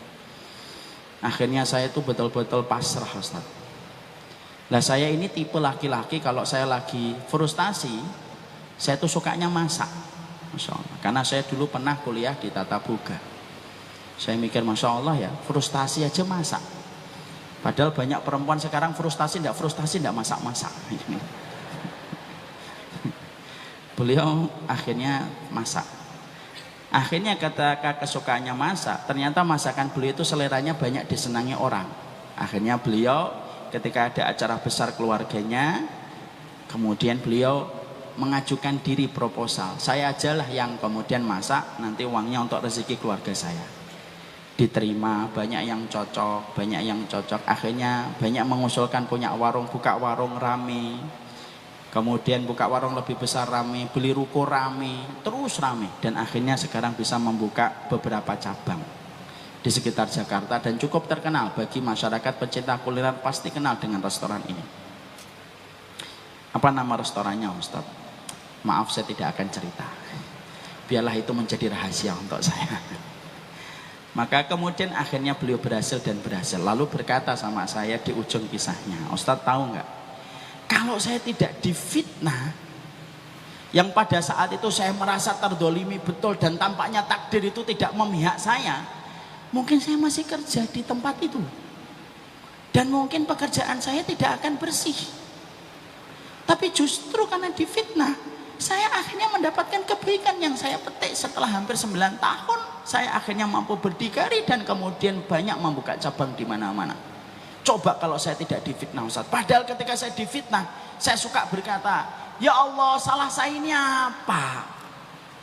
Akhirnya saya itu betul-betul pasrah Ustaz. Nah saya ini tipe laki-laki kalau saya lagi frustasi, saya tuh sukanya masak. Masya Allah. Karena saya dulu pernah kuliah di Tata Boga. Saya mikir Masya Allah ya, frustasi aja masak. Padahal banyak perempuan sekarang frustasi enggak masak-masak. Beliau akhirnya masak. Akhirnya ketika kesukaannya masak, ternyata masakan beliau itu seleranya banyak disenangi orang. Akhirnya beliau ketika ada acara besar keluarganya, kemudian beliau mengajukan diri proposal. Saya ajalah yang kemudian masak, nanti uangnya untuk rezeki keluarga saya. Diterima, banyak yang cocok, banyak yang cocok. Akhirnya banyak mengusulkan punya warung, buka warung rame. Kemudian buka warung lebih besar rame, beli ruko rame, terus rame. Dan akhirnya sekarang bisa membuka beberapa cabang di sekitar Jakarta dan cukup terkenal bagi masyarakat pecinta kuliner, pasti kenal dengan restoran ini. Apa nama restorannya Ustaz? Maaf saya tidak akan cerita. Biarlah itu menjadi rahasia untuk saya. Maka kemudian akhirnya beliau berhasil dan berhasil. Lalu berkata sama saya di ujung kisahnya, Ustaz tahu nggak? Kalau saya tidak difitnah, yang pada saat itu saya merasa terdolimi betul dan tampaknya takdir itu tidak memihak saya, mungkin saya masih kerja di tempat itu. Dan mungkin pekerjaan saya tidak akan bersih. Tapi justru karena difitnah, saya akhirnya mendapatkan kebaikan yang saya petik setelah hampir 9 tahun. Saya akhirnya mampu berdikari dan kemudian banyak membuka cabang di mana-mana. Coba kalau saya tidak difitnah Ustaz. Padahal ketika saya difitnah, saya suka berkata, ya Allah salah saya ini apa?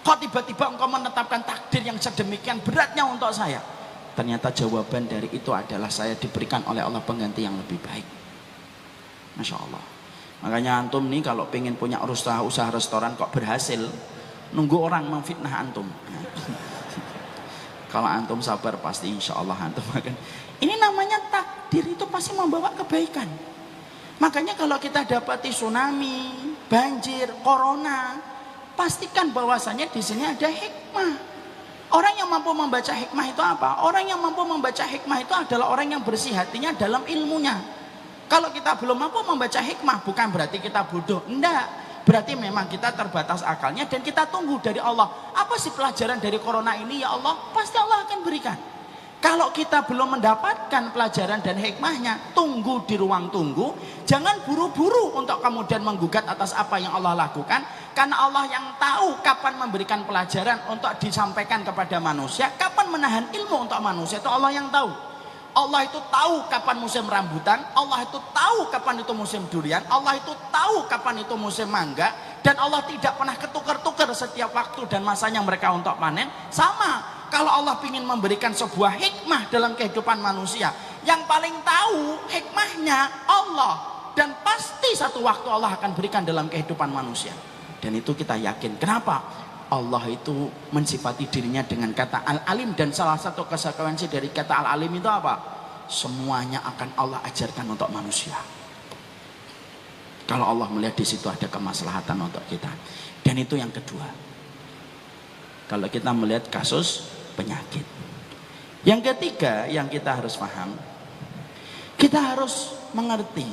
Kok tiba-tiba engkau menetapkan takdir yang sedemikian beratnya untuk saya? Ternyata jawaban dari itu adalah saya diberikan oleh Allah pengganti yang lebih baik. Masya Allah. Makanya antum nih kalau pengen punya usaha restoran kok berhasil, nunggu orang memfitnah antum. Kalau antum sabar pasti insya Allah antum akan. Ini namanya takdir, itu pasti membawa kebaikan. Makanya kalau kita dapati tsunami, banjir, corona, pastikan bahwasanya di sini ada hikmah. Orang yang mampu membaca hikmah itu apa? Orang yang mampu membaca hikmah itu adalah orang yang bersih hatinya dalam ilmunya. Kalau kita belum mampu membaca hikmah, bukan berarti kita bodoh. Enggak, berarti memang kita terbatas akalnya dan kita tunggu dari Allah. Apa sih pelajaran dari corona ini ya Allah? Pasti Allah akan berikan. Kalau kita belum mendapatkan pelajaran dan hikmahnya, tunggu di ruang tunggu. Jangan buru-buru untuk kemudian menggugat atas apa yang Allah lakukan. Karena Allah yang tahu kapan memberikan pelajaran untuk disampaikan kepada manusia, kapan menahan ilmu untuk manusia, itu Allah yang tahu. Allah itu tahu kapan musim rambutan, Allah itu tahu kapan itu musim durian, Allah itu tahu kapan itu musim mangga, dan Allah tidak pernah ketukar-tukar setiap waktu dan masanya mereka untuk panen. Sama, kalau Allah ingin memberikan sebuah hikmah dalam kehidupan manusia, yang paling tahu hikmahnya Allah, dan pasti satu waktu Allah akan berikan dalam kehidupan manusia. Dan itu kita yakin. Kenapa? Allah itu mensifati dirinya dengan kata Al-Alim, dan salah satu konsekuensi dari kata Al-Alim itu apa? Semuanya akan Allah ajarkan untuk manusia. Kalau Allah melihat di situ ada kemaslahatan untuk kita. Dan itu yang kedua. Kalau kita melihat kasus penyakit. Yang ketiga yang kita harus paham, kita harus mengerti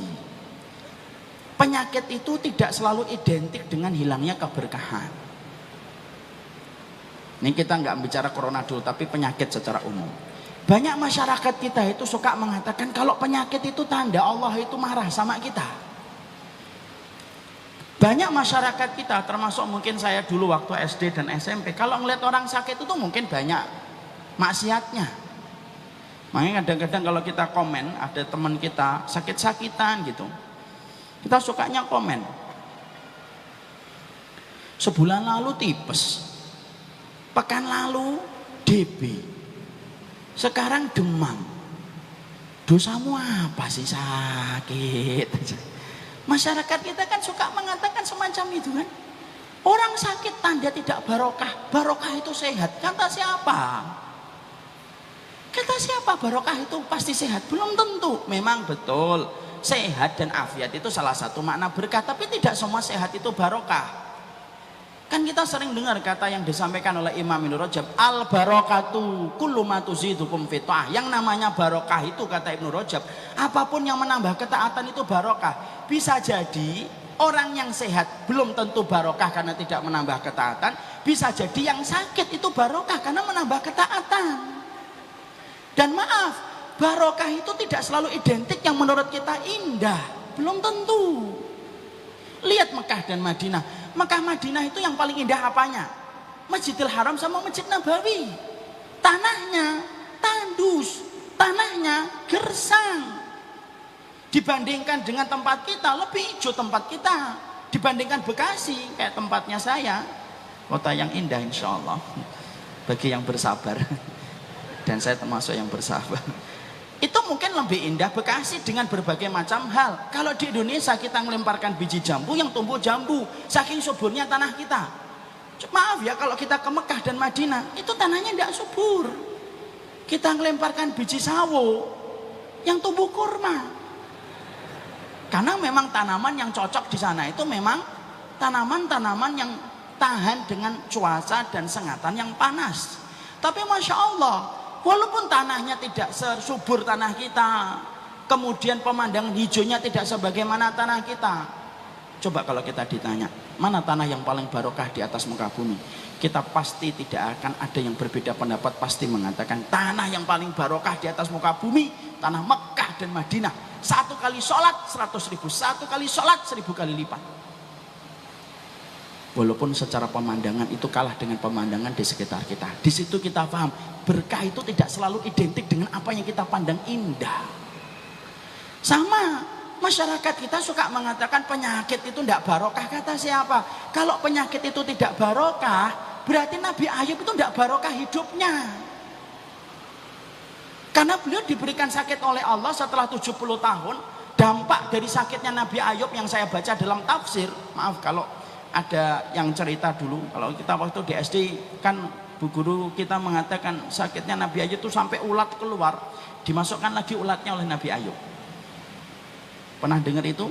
penyakit itu tidak selalu identik dengan hilangnya keberkahan. Ini kita nggak bicara corona dulu, tapi penyakit secara umum. Banyak masyarakat kita itu suka mengatakan kalau penyakit itu tanda Allah itu marah sama kita. Banyak masyarakat kita, termasuk mungkin saya dulu waktu SD dan SMP, kalau ngeliat orang sakit itu mungkin banyak maksiatnya. Makanya kadang-kadang kalau kita komen, ada teman kita sakit-sakitan gitu, kita sukanya komen, sebulan lalu tipes, pekan lalu DB, sekarang demam. Dosamu apa sih sakit? Masyarakat kita kan suka mengatakan semacam itu kan. Orang sakit tanda tidak barokah. Barokah itu sehat. Kata siapa? Kata siapa barokah itu pasti sehat? Belum tentu. Memang betul, sehat dan afiat itu salah satu makna berkah, tapi tidak semua sehat itu barokah. Kan kita sering dengar kata yang disampaikan oleh Imam Ibnu Rajab, al barokatu kullu ma tuzidukum fitah. Yang namanya barokah itu kata Ibnu Rajab, apapun yang menambah ketaatan itu barokah. Bisa jadi orang yang sehat belum tentu barokah karena tidak menambah ketaatan. Bisa jadi yang sakit itu barokah karena menambah ketaatan. Dan maaf, barokah itu tidak selalu identik yang menurut kita indah. Belum tentu. Lihat Mekah dan Madinah. Mekah Madinah itu yang paling indah apanya? Masjidil Haram sama Masjid Nabawi. Tanahnya tandus, tanahnya gersang. Dibandingkan dengan tempat kita, lebih hijau tempat kita. Dibandingkan Bekasi, kayak tempatnya saya, kota yang indah insya Allah bagi yang bersabar. Dan saya termasuk yang bersabar. Itu mungkin lebih indah Bekasi dengan berbagai macam hal. Kalau di Indonesia kita melemparkan biji jambu yang tumbuh jambu, saking suburnya tanah kita. Maaf ya, kalau kita ke Mekah dan Madinah, itu tanahnya tidak subur. Kita melemparkan biji sawo yang tumbuh kurma. Karena memang tanaman yang cocok di sana itu memang tanaman-tanaman yang tahan dengan cuaca dan sengatan yang panas. Tapi Masya Allah, walaupun tanahnya tidak sesubur tanah kita, kemudian pemandangan hijaunya tidak sebagaimana tanah kita. Coba kalau kita ditanya, mana tanah yang paling barokah di atas muka bumi? Kita pasti tidak akan ada yang berbeda pendapat, pasti mengatakan tanah yang paling barokah di atas muka bumi, tanah Mekah dan Madinah. 1 kali sholat 100.000, 1 kali sholat 1000 kali lipat. Walaupun secara pemandangan itu kalah dengan pemandangan di sekitar kita. Di situ kita paham, berkah itu tidak selalu identik dengan apa yang kita pandang indah. Sama, masyarakat kita suka mengatakan penyakit itu tidak barokah. Kata siapa? Kalau penyakit itu tidak barokah, Berarti Nabi Ayub itu tidak barokah hidupnya. Karena beliau diberikan sakit oleh Allah setelah 70 tahun. Dampak dari sakitnya Nabi Ayub yang saya baca dalam tafsir, maaf kalau ada yang cerita dulu, kalau kita waktu di SD kan bu guru kita mengatakan sakitnya Nabi Ayub itu sampai ulat keluar, dimasukkan lagi ulatnya oleh Nabi Ayub. Pernah dengar itu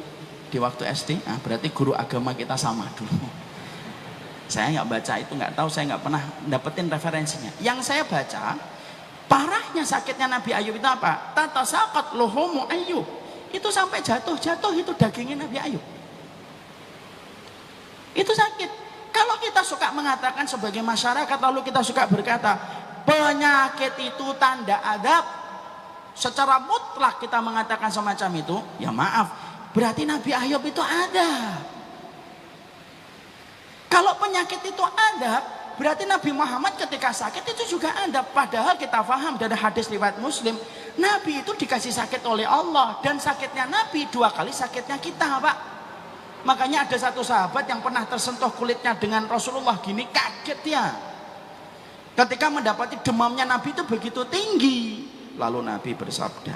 di waktu SD? Nah, berarti guru agama kita sama dulu. Saya nggak baca itu, nggak tahu, saya nggak pernah dapetin referensinya. Yang saya baca, parahnya sakitnya Nabi Ayub itu apa? Tatasaqat luhumu Ayub. Itu sampai jatuh-jatuh itu dagingnya Nabi Ayub. Itu sakit. Kalau kita suka mengatakan sebagai masyarakat, lalu kita suka berkata penyakit itu tanda adab, secara mutlak kita mengatakan semacam itu, ya maaf, berarti Nabi Ayub itu ada. Kalau penyakit itu ada, berarti Nabi Muhammad ketika sakit itu juga ada. Padahal kita paham dari hadis riwayat Muslim, Nabi itu dikasih sakit oleh Allah, dan sakitnya Nabi 2 kali sakitnya kita, Pak. Makanya ada satu sahabat yang pernah tersentuh kulitnya dengan Rasulullah gini, kaget ya ketika mendapati demamnya Nabi itu begitu tinggi. Lalu Nabi bersabda,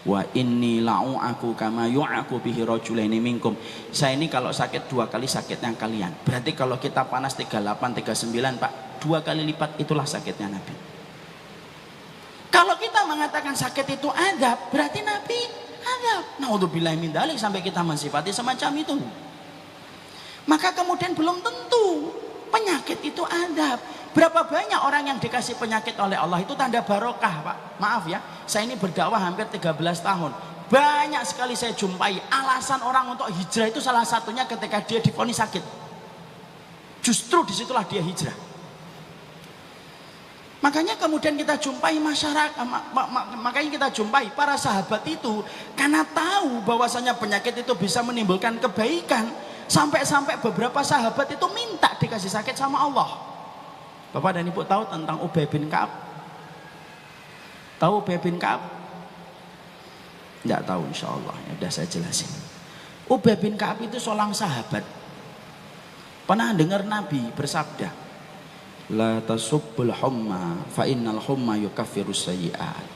wa inni la'u'aku kama yu'aku bihi rajulaini minkum. Saya ini kalau sakit 2 kali sakitnya kalian. Berarti kalau kita panas 38, 39 Pak, 2 kali lipat itulah sakitnya Nabi. Kalau kita mengatakan sakit itu adab, berarti Nabi adab. Naudzubillahi min dzalik, sampai kita mensifati semacam itu. Maka kemudian belum tentu penyakit itu adab. Berapa banyak orang yang dikasih penyakit oleh Allah itu tanda barokah, Pak. Maaf ya, saya ini berdakwah hampir 13 tahun. Banyak sekali saya jumpai alasan orang untuk hijrah itu salah satunya ketika dia divonis sakit. Justru disitulah dia hijrah. Makanya kemudian kita jumpai masyarakat, makanya kita jumpai para sahabat itu karena tahu bahwasanya penyakit itu bisa menimbulkan kebaikan. Sampai-sampai beberapa sahabat itu minta dikasih sakit sama Allah. Bapak dan Ibu tahu tentang Ubay bin Ka'ab? Tahu Ubay bin Ka'ab? Tidak tahu, insya Allah. Ya udah saya jelasin. Ubay bin Ka'ab itu seorang sahabat. Pernah dengar Nabi bersabda, la tasubbul humma fa innal humma yukaffirus sayyi'at.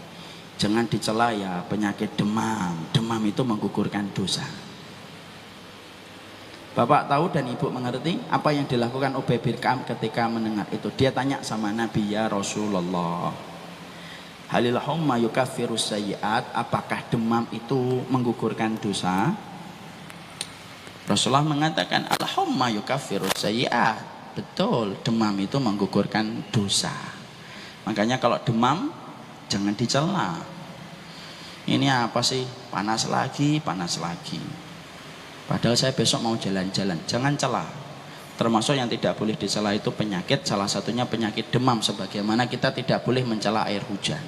Jangan dicela ya penyakit demam. Demam itu menggugurkan dosa. Bapak tahu dan Ibu mengerti apa yang dilakukan Ubay bin Ka'ab ketika mendengar itu. Dia tanya sama Nabi, ya Rasulullah, halil humma yukaffirus sayyi'at, apakah demam itu menggugurkan dosa? Rasulullah mengatakan, al humma yukaffirus sayyi'at. Betul, demam itu menggugurkan dosa. Makanya kalau demam jangan dicela. Ini apa sih? Panas lagi, panas lagi. Padahal saya besok mau jalan-jalan. Jangan cela. Termasuk yang tidak boleh dicela itu penyakit, salah satunya penyakit demam, sebagaimana kita tidak boleh mencela air hujan.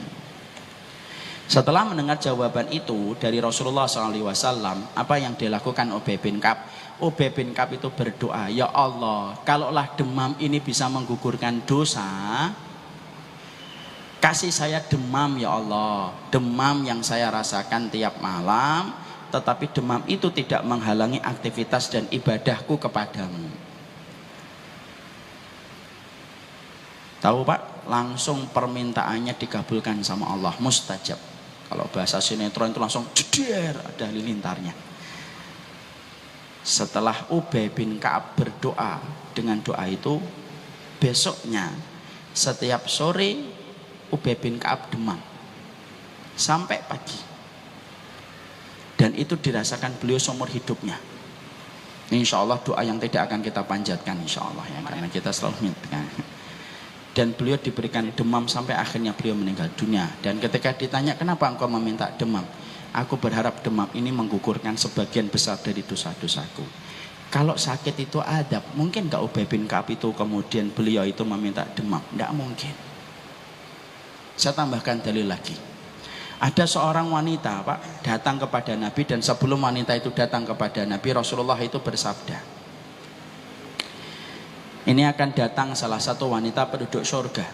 Setelah mendengar jawaban itu dari Rasulullah SAW, apa yang dilakukan Ubay bin Ka'ab? Ubay bin Ka'ab itu berdoa, ya Allah, kalaulah demam ini bisa menggugurkan dosa, kasih saya demam ya Allah, demam yang saya rasakan tiap malam, tetapi demam itu tidak menghalangi aktivitas dan ibadahku kepadamu. Tahu Pak, langsung permintaannya dikabulkan sama Allah, mustajab. Kalau bahasa sinetron itu langsung jeder, ada halilintarnya. Setelah Ubay bin Ka'ab berdoa dengan doa itu, besoknya setiap sore Ubay bin Ka'ab demam sampai pagi. Dan itu dirasakan beliau seumur hidupnya. Insya Allah doa yang tidak akan kita panjatkan, insya Allah ya, karena kita selalu minta. Dan beliau diberikan demam sampai akhirnya beliau meninggal dunia. Dan ketika ditanya kenapa engkau meminta demam, aku berharap demam ini menggugurkan sebagian besar dari dosa-dosaku. Kalau sakit itu adab, mungkin gak Ubay bin Ka'ab itu kemudian beliau itu meminta demam? Tidak mungkin. Saya tambahkan dalil lagi. Ada seorang wanita Pak datang kepada Nabi, dan sebelum wanita itu datang kepada Nabi, Rasulullah itu bersabda, ini akan datang salah satu wanita penduduk surga.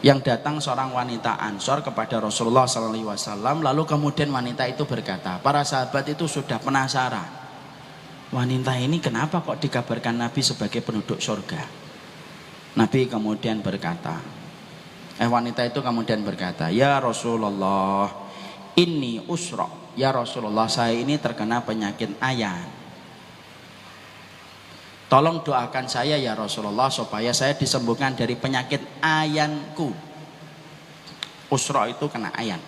Yang datang seorang wanita Ansor kepada Rasulullah SAW. Lalu kemudian wanita itu berkata, para sahabat itu sudah penasaran, wanita ini kenapa kok dikabarkan Nabi sebagai penduduk surga? Nabi kemudian berkata, wanita itu kemudian berkata, ya Rasulullah, ini usra. Ya Rasulullah, saya ini terkena penyakit ayan. Tolong doakan saya ya Rasulullah supaya saya disembuhkan dari penyakit ayanku. Usra itu kena ayan.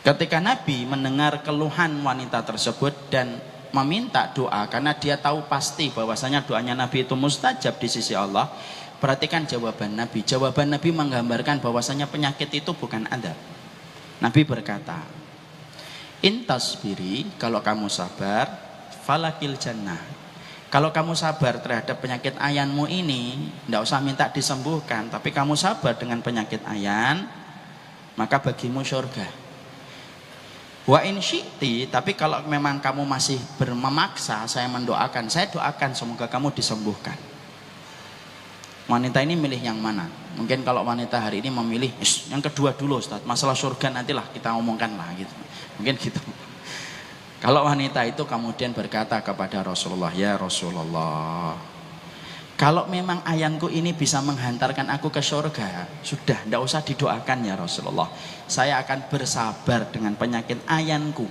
Ketika Nabi mendengar keluhan wanita tersebut dan meminta doa, karena dia tahu pasti bahwasanya doanya Nabi itu mustajab di sisi Allah. Perhatikan jawaban Nabi. Jawaban Nabi menggambarkan bahwasanya penyakit itu bukan adab. Nabi berkata, intasbiri, kalau kamu sabar, falakil jannah. Kalau kamu sabar terhadap penyakit ayanmu ini, tidak usah minta disembuhkan, tapi kamu sabar dengan penyakit ayan, maka bagimu surga. Wa in syi'ti, tapi kalau memang kamu masih memaksa, saya mendoakan, saya doakan semoga kamu disembuhkan. Wanita ini milih yang mana? Mungkin kalau wanita hari ini memilih yang kedua dulu Ustaz, masalah surga nantilah kita omongkan lah gitu. Mungkin gitu. Kalau wanita itu kemudian berkata kepada Rasulullah, ya Rasulullah, kalau memang ayanku ini bisa menghantarkan aku ke surga, sudah tidak usah didoakan ya Rasulullah. Saya akan bersabar dengan penyakit ayanku.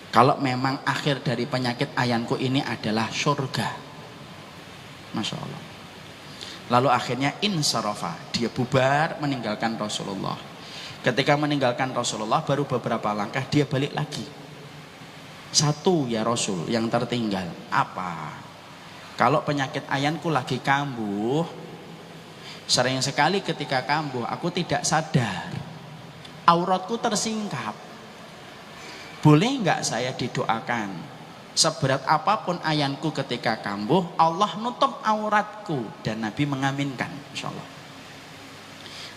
Kalau memang akhir dari penyakit ayanku ini adalah surga. Masya Allah. Lalu akhirnya insarafa, dia bubar meninggalkan Rasulullah. Ketika meninggalkan Rasulullah baru beberapa langkah dia balik lagi. Satu ya Rasul yang tertinggal. Apa? Kalau penyakit ayanku lagi kambuh, sering sekali ketika kambuh aku tidak sadar, auratku tersingkap. Boleh nggak saya didoakan? Seberat apapun ayanku ketika kambuh, Allah nutup auratku. Dan Nabi mengaminkan, insya Allah.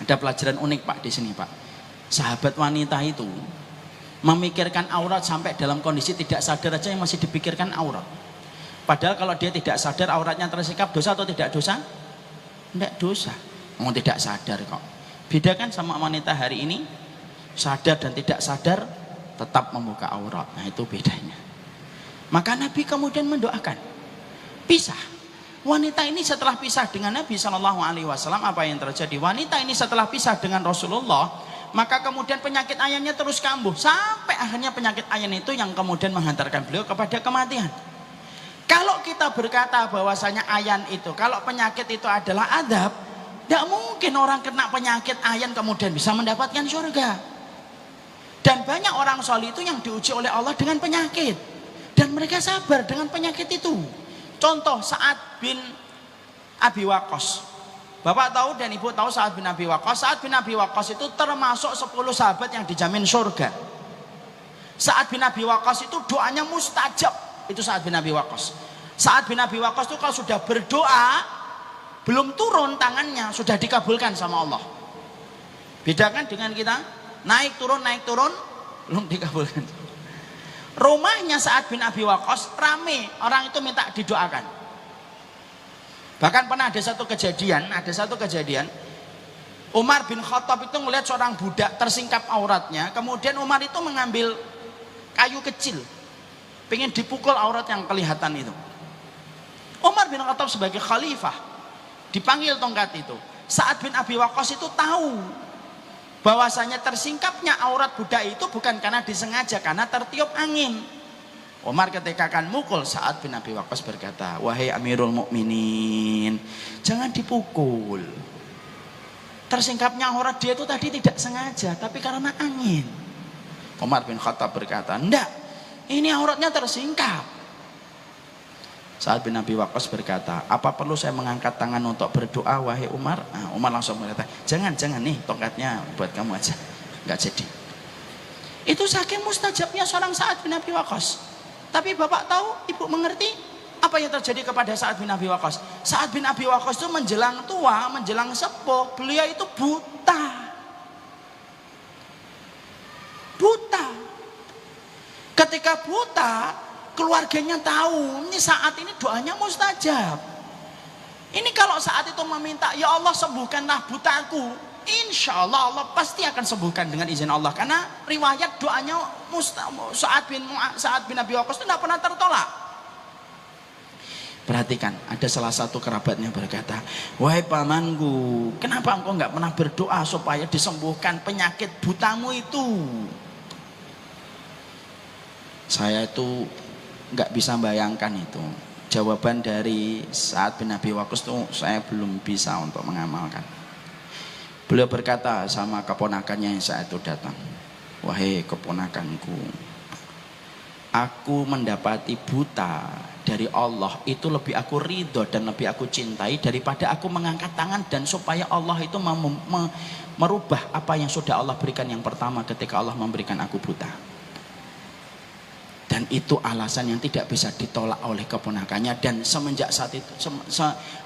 Ada pelajaran unik Pak di sini Pak. Sahabat wanita itu memikirkan aurat sampai dalam kondisi tidak sadar aja yang masih dipikirkan aurat. Padahal kalau dia tidak sadar auratnya tersikap, dosa atau tidak dosa? Tidak dosa. Mau tidak sadar kok. Beda kan sama wanita hari ini, sadar dan tidak sadar tetap membuka aurat. Nah itu bedanya. Maka Nabi kemudian mendoakan pisah. Wanita ini setelah pisah dengan Nabi SAW, apa yang terjadi? Wanita ini setelah pisah dengan Rasulullah, maka kemudian penyakit ayannya terus kambuh sampai akhirnya penyakit ayan itu yang kemudian menghantarkan beliau kepada kematian. Kalau kita berkata bahwasanya ayan itu, kalau penyakit itu adalah adab, tidak mungkin orang kena penyakit ayan kemudian bisa mendapatkan surga. Dan banyak orang soleh itu yang diuji oleh Allah dengan penyakit, dan mereka sabar dengan penyakit itu. Contoh Sa'ad bin Abi Waqqas. Bapak tahu dan ibu tahu Sa'ad bin Abi Waqqas. Sa'ad bin Abi Waqqas itu termasuk 10 sahabat yang dijamin surga. Sa'ad bin Abi Waqqas itu doanya mustajab. Itu Sa'ad bin Abi Waqqas. Sa'ad bin Abi Waqqas itu kalau sudah berdoa, belum turun tangannya, sudah dikabulkan sama Allah. Bedakan dengan kita, naik turun, belum dikabulkan. Rumahnya Sa'ad bin Abi Waqqas rame, orang itu minta didoakan. Bahkan pernah ada satu kejadian, Umar bin Khattab itu melihat seorang budak tersingkap auratnya, kemudian Umar itu mengambil kayu kecil, pengen dipukul aurat yang kelihatan itu. Umar bin Khattab sebagai khalifah dipanggil tongkat itu. Sa'ad bin Abi Waqqas itu tahu bahwasanya tersingkapnya aurat budak itu bukan karena disengaja, karena tertiup angin. Umar ketika akan mukul, Sa'ad bin Abi Waqqas berkata, wahai Amirul Mukminin, jangan dipukul. Tersingkapnya aurat dia itu tadi tidak sengaja, tapi karena angin. Umar bin Khattab berkata, enggak, ini auratnya tersingkap. Sa'ad bin Abi Waqqas berkata, apa perlu saya mengangkat tangan untuk berdoa wahai Umar? Nah, Umar langsung berkata, jangan nih, tongkatnya buat kamu aja, enggak jadi. Itu saking mustajabnya seorang Sa'ad bin Abi Waqqas. Tapi Bapak tahu, Ibu mengerti apa yang terjadi kepada Sa'ad bin Abi Waqqas? Sa'ad bin Abi Waqqas itu menjelang tua, menjelang sepuh, beliau itu buta. Ketika buta, keluarganya tahu, ini saat ini doanya mustajab. Ini kalau saat itu meminta, ya Allah sembuhkanlah butaku, insya Allah Allah pasti akan sembuhkan dengan izin Allah. Karena riwayat doanya Sa'ad bin Abi Waqqas itu tidak pernah tertolak. Perhatikan, ada salah satu kerabatnya berkata, wahai pamanku, kenapa engkau nggak pernah berdoa supaya disembuhkan penyakit butamu itu? Saya itu nggak bisa bayangkan itu. Jawaban dari Sa'ad bin Abi Waqqas itu saya belum bisa untuk mengamalkan. Beliau berkata sama keponakannya yang saat itu datang, wahai keponakanku, aku mendapati buta dari Allah itu lebih aku ridho dan lebih aku cintai daripada aku mengangkat tangan dan supaya Allah itu merubah apa yang sudah Allah berikan yang pertama ketika Allah memberikan aku buta. Dan itu alasan yang tidak bisa ditolak oleh keponakannya. Dan semenjak saat itu,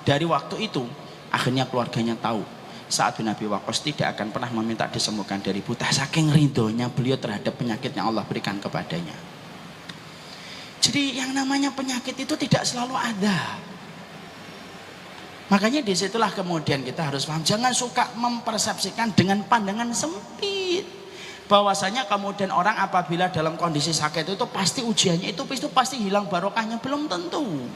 dari waktu itu, akhirnya keluarganya tahu Sa'ad bin Abi Waqqas tidak akan pernah meminta disembuhkan dari buta. Saking ridhonya beliau terhadap penyakit yang Allah berikan kepadanya. Jadi yang namanya penyakit itu tidak selalu ada. Makanya disitulah kemudian kita harus paham. Jangan suka mempersepsikan dengan pandangan sempit. Bahwasanya kemudian orang apabila dalam kondisi sakit itu pasti ujiannya itu pasti hilang barokahnya, belum tentu.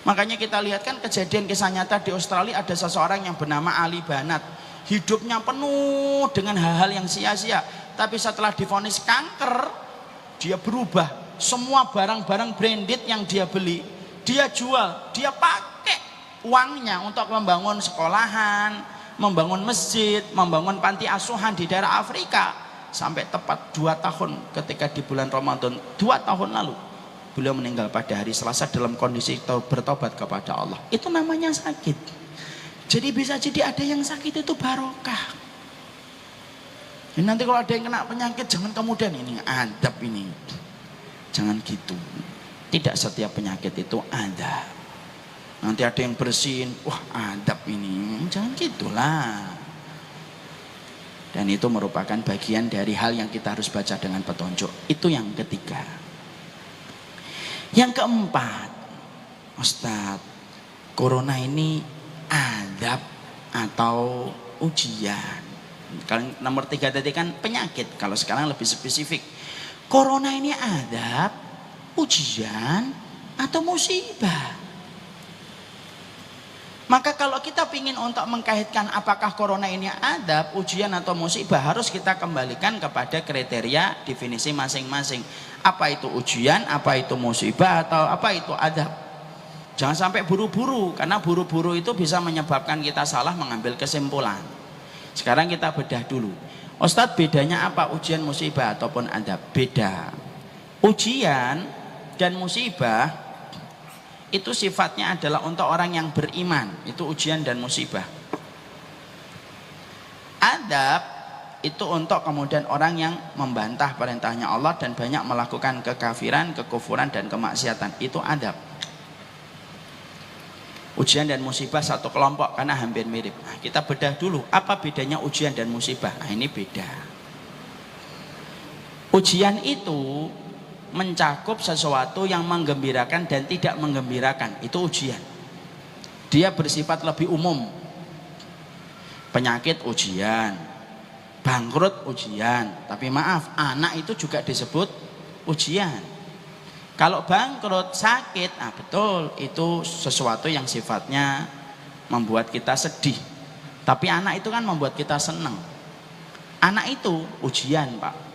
Makanya kita lihat kan kejadian kisah nyata di Australia, ada seseorang yang bernama Ali Banat, hidupnya penuh dengan hal-hal yang sia-sia, tapi setelah divonis kanker dia berubah. Semua barang-barang branded yang dia beli dia jual, dia pakai uangnya untuk membangun sekolahan, membangun masjid, membangun panti asuhan di daerah Afrika. Sampai tepat 2 tahun ketika di bulan Ramadan 2 tahun lalu beliau meninggal pada hari Selasa dalam kondisi bertobat kepada Allah. Itu namanya sakit. Jadi bisa jadi ada yang sakit itu barokah. Nanti kalau ada yang kena penyakit jangan kemudian ini adab ini. Jangan gitu. Tidak setiap penyakit itu ada. Nanti ada yang bersihin, wah adab ini. Jangan gitulah. Dan itu merupakan bagian dari hal yang kita harus baca dengan petunjuk. Itu yang ketiga. Yang keempat, Ustadz, corona ini adab atau ujian? Kalau nomor 3 tadi kan penyakit, kalau sekarang lebih spesifik. Corona ini adab, ujian, atau musibah? Maka kalau kita ingin untuk mengkaitkan apakah corona ini adab, ujian atau musibah, harus kita kembalikan kepada kriteria definisi masing-masing. Apa itu ujian, apa itu musibah, atau apa itu adab. Jangan sampai buru-buru, karena buru-buru itu bisa menyebabkan kita salah mengambil kesimpulan. Sekarang kita bedah dulu. Ustadz, bedanya apa ujian, musibah, ataupun adab? Beda. Ujian dan musibah itu sifatnya adalah untuk orang yang beriman, itu ujian dan musibah. Adab itu untuk kemudian orang yang membantah perintahnya Allah dan banyak melakukan kekafiran, kekufuran dan kemaksiatan, itu adab. Ujian dan musibah satu kelompok karena hampir mirip. Nah, kita bedah dulu apa bedanya ujian dan musibah. Nah, ini beda. Ujian itu mencakup sesuatu yang menggembirakan dan tidak menggembirakan, itu ujian. Dia bersifat lebih umum. Penyakit ujian, bangkrut ujian, tapi maaf, anak itu juga disebut ujian. Kalau bangkrut, sakit, nah betul, itu sesuatu yang sifatnya membuat kita sedih. Tapi anak itu kan membuat kita senang. Anak itu ujian, Pak.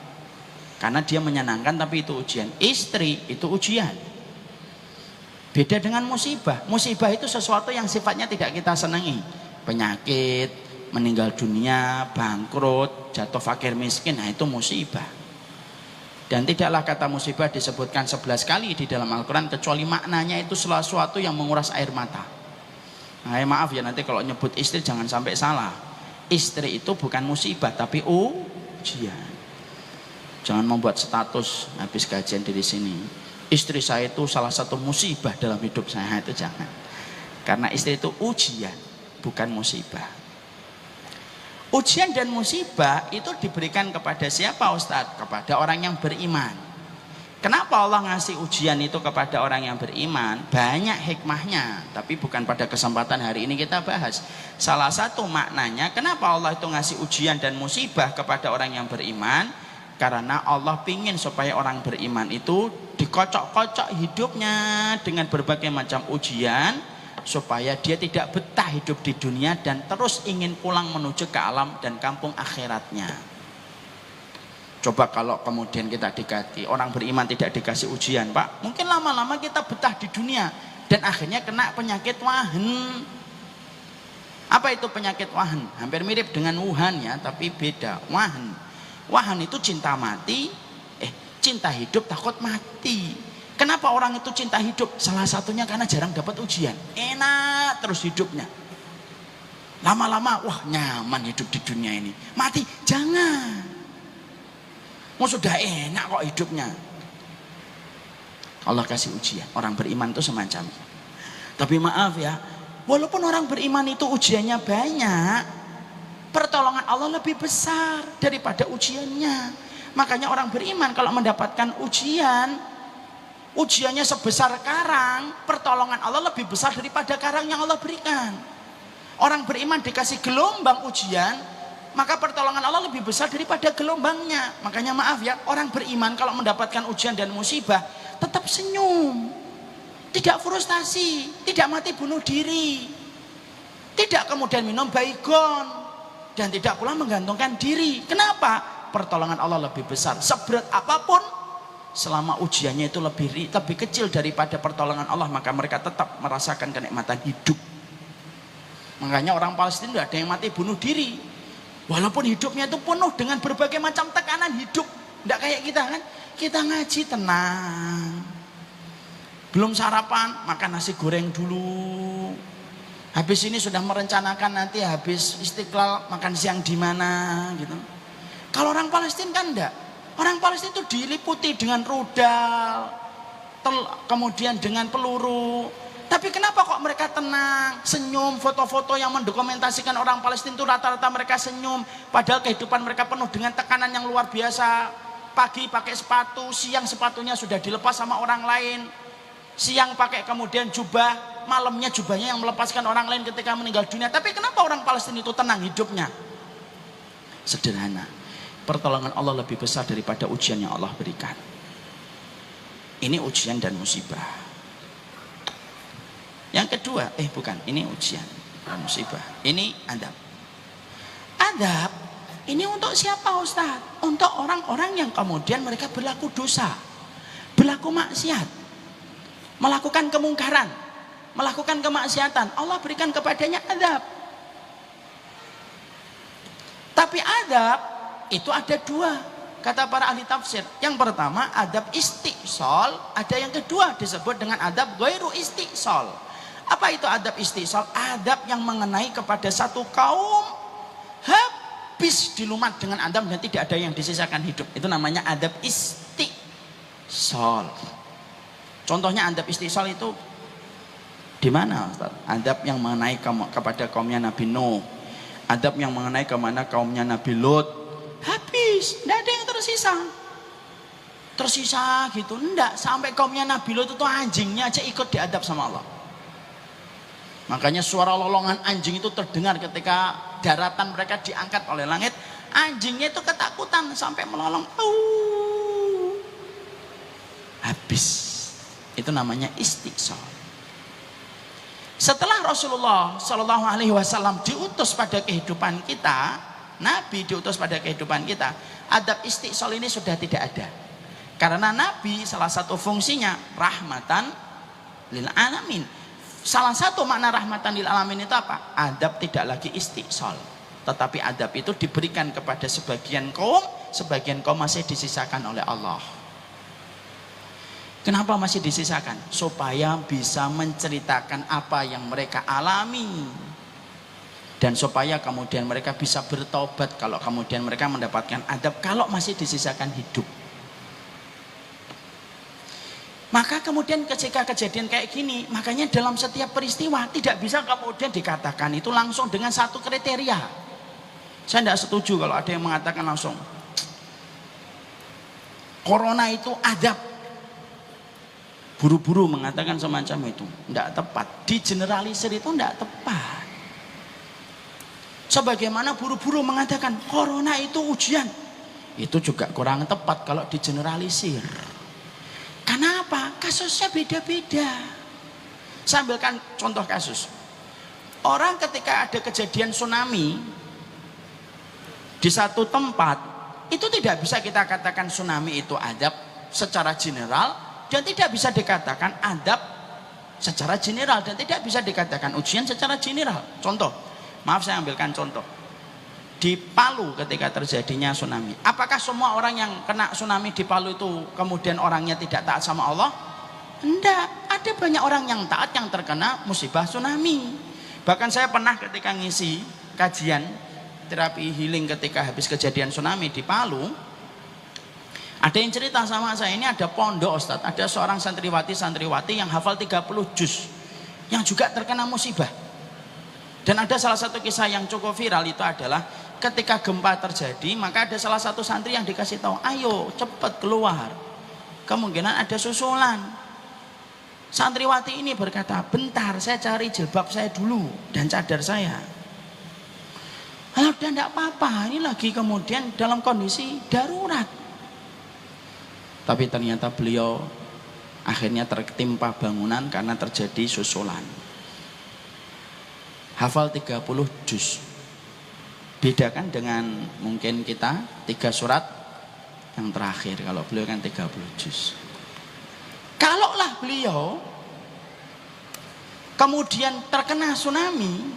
Karena dia menyenangkan, tapi itu ujian. Istri itu ujian. Beda dengan musibah. Musibah itu sesuatu yang sifatnya tidak kita senangi. Penyakit, meninggal dunia, bangkrut, jatuh fakir miskin, nah itu musibah. Dan tidaklah kata musibah disebutkan 11 kali di dalam Al-Quran, kecuali maknanya itu sesuatu yang menguras air mata. Nah, maaf ya, nanti kalau nyebut istri jangan sampai salah. Istri itu bukan musibah, tapi ujian. Jangan membuat status habis kajian dari sini, istri saya itu salah satu musibah dalam hidup saya, itu jangan. Karena istri itu ujian, bukan musibah. Ujian dan musibah itu diberikan kepada siapa Ustadz? Kepada orang yang beriman. Kenapa Allah ngasih ujian itu kepada orang yang beriman? Banyak hikmahnya, tapi bukan pada kesempatan hari ini kita bahas. Salah satu maknanya kenapa Allah itu ngasih ujian dan musibah kepada orang yang beriman? Karena Allah pingin supaya orang beriman itu dikocok-kocok hidupnya dengan berbagai macam ujian, supaya dia tidak betah hidup di dunia dan terus ingin pulang menuju ke alam dan kampung akhiratnya. Coba kalau kemudian kita dikati orang beriman tidak dikasih ujian, Pak, mungkin lama-lama kita betah di dunia dan akhirnya kena penyakit wahan. Apa itu penyakit wahan? Hampir mirip dengan Wuhan ya, tapi beda. Wahan. Wahan itu cinta mati, cinta hidup takut mati. Kenapa orang itu cinta hidup? Salah satunya karena jarang dapat ujian. Enak terus hidupnya. Lama-lama wah nyaman hidup di dunia ini. Mati jangan. Mau sudah enak kok hidupnya. Allah kasih ujian. Orang beriman itu semacam itu. Tapi maaf ya, walaupun orang beriman itu ujiannya banyak, pertolongan Allah lebih besar daripada ujiannya. Makanya orang beriman kalau mendapatkan ujiannya sebesar karang, pertolongan Allah lebih besar daripada karang yang Allah berikan. Orang beriman dikasih gelombang ujian, maka pertolongan Allah lebih besar daripada gelombangnya. Makanya maaf ya, orang beriman kalau mendapatkan ujian dan musibah tetap senyum, tidak frustasi, tidak mati bunuh diri, tidak kemudian minum baygon, dan tidak pula menggantungkan diri. Kenapa? Pertolongan Allah lebih besar. Seberat apapun, selama ujiannya itu lebih kecil daripada pertolongan Allah, maka mereka tetap merasakan kenikmatan hidup. Makanya orang Palestina tidak ada yang mati bunuh diri, walaupun hidupnya itu penuh dengan berbagai macam tekanan hidup. Tidak kayak kita kan, kita ngaji tenang, belum sarapan makan nasi goreng dulu, habis ini sudah merencanakan nanti habis Istiqlal makan siang di mana gitu. Kalau orang Palestina kan enggak. Orang Palestina itu diliputi dengan rudal, kemudian dengan peluru. Tapi kenapa kok mereka tenang, senyum? Foto-foto yang mendokumentasikan orang Palestina itu rata-rata mereka senyum, padahal kehidupan mereka penuh dengan tekanan yang luar biasa. Pagi pakai sepatu, siang sepatunya sudah dilepas sama orang lain. Siang pakai kemudian jubah, malamnya jubahnya yang melepaskan orang lain ketika meninggal dunia. Tapi kenapa orang Palestina itu tenang hidupnya? Sederhana, pertolongan Allah lebih besar daripada ujian yang Allah berikan. Ini ujian dan musibah. Yang kedua, ini ujian dan musibah. Ini adab. Adab ini untuk siapa Ustaz? Untuk orang-orang yang kemudian mereka berlaku dosa, berlaku maksiat, melakukan kemungkaran, melakukan kemaksiatan. Allah berikan kepadanya adab. Tapi adab itu ada dua, kata para ahli tafsir. Yang pertama adab istiqsal, ada yang kedua disebut dengan adab ghairu istiqsal. Apa itu adab istiqsal? Adab yang mengenai kepada satu kaum habis dilumat dengan adab dan tidak ada yang disisakan hidup. Itu namanya adab istiqsal. Contohnya adab istiqsal itu di mana, Ustaz? Adab yang mengenai kepada kaumnya Nabi Nuh, adab yang mengenai kemana kaumnya Nabi Lut, habis, tidak ada yang tersisa gitu, enggak. Sampai kaumnya Nabi Lut itu anjingnya aja ikut diadab sama Allah. Makanya suara lolongan anjing itu terdengar ketika daratan mereka diangkat oleh langit. Anjingnya itu ketakutan sampai melolong. Habis. Itu namanya istiqsal. Setelah Rasulullah Shallallahu Alaihi Wasallam diutus pada kehidupan kita, Nabi diutus pada kehidupan kita, adab istiqsal ini sudah tidak ada. Karena Nabi salah satu fungsinya rahmatan lil alamin. Salah satu makna rahmatan lil alamin itu apa? Adab tidak lagi istiqsal, tetapi adab itu diberikan kepada sebagian kaum masih disisakan oleh Allah. Kenapa masih disisakan? Supaya bisa menceritakan apa yang mereka alami, dan supaya kemudian mereka bisa bertobat kalau kemudian mereka mendapatkan adab, kalau masih disisakan hidup. Maka kemudian ketika kejadian kayak gini, makanya dalam setiap peristiwa tidak bisa kemudian dikatakan itu langsung dengan satu kriteria. Saya tidak setuju kalau ada yang mengatakan langsung corona itu adab. buru-buru mengatakan semacam itu tidak tepat. Di generalisir itu tidak tepat. Sebagaimana buru-buru mengatakan corona itu ujian, itu juga kurang tepat kalau di generalisir. Kenapa? Kasusnya beda-beda. Saya ambilkan contoh kasus. Orang ketika ada kejadian tsunami di satu tempat, itu tidak bisa kita katakan tsunami itu adab secara general, dan tidak bisa dikatakan adab secara general, dan tidak bisa dikatakan ujian secara general. Contoh, maaf saya ambilkan contoh. Di Palu ketika terjadinya tsunami, apakah semua orang yang kena tsunami di Palu itu kemudian orangnya tidak taat sama Allah? Enggak, ada banyak orang yang taat yang terkena musibah tsunami. Bahkan saya pernah ketika ngisi kajian terapi healing ketika habis kejadian tsunami di Palu, ada yang cerita sama saya, ini ada pondok Ustadz, ada seorang santriwati yang hafal 30 juz yang juga terkena musibah. Dan ada salah satu kisah yang cukup viral, itu adalah ketika gempa terjadi, maka ada salah satu santri yang dikasih tahu, ayo cepat keluar, kemungkinan ada susulan. Santriwati ini berkata, bentar saya cari jilbab saya dulu dan cadar saya. Udah tidak apa-apa, ini lagi kemudian dalam kondisi darurat. Tapi ternyata beliau akhirnya tertimpa bangunan karena terjadi susulan. Hafal 30 juz. Bedakan dengan mungkin kita 3 surat yang terakhir, kalau beliau kan 30 juz. Kalaulah beliau kemudian terkena tsunami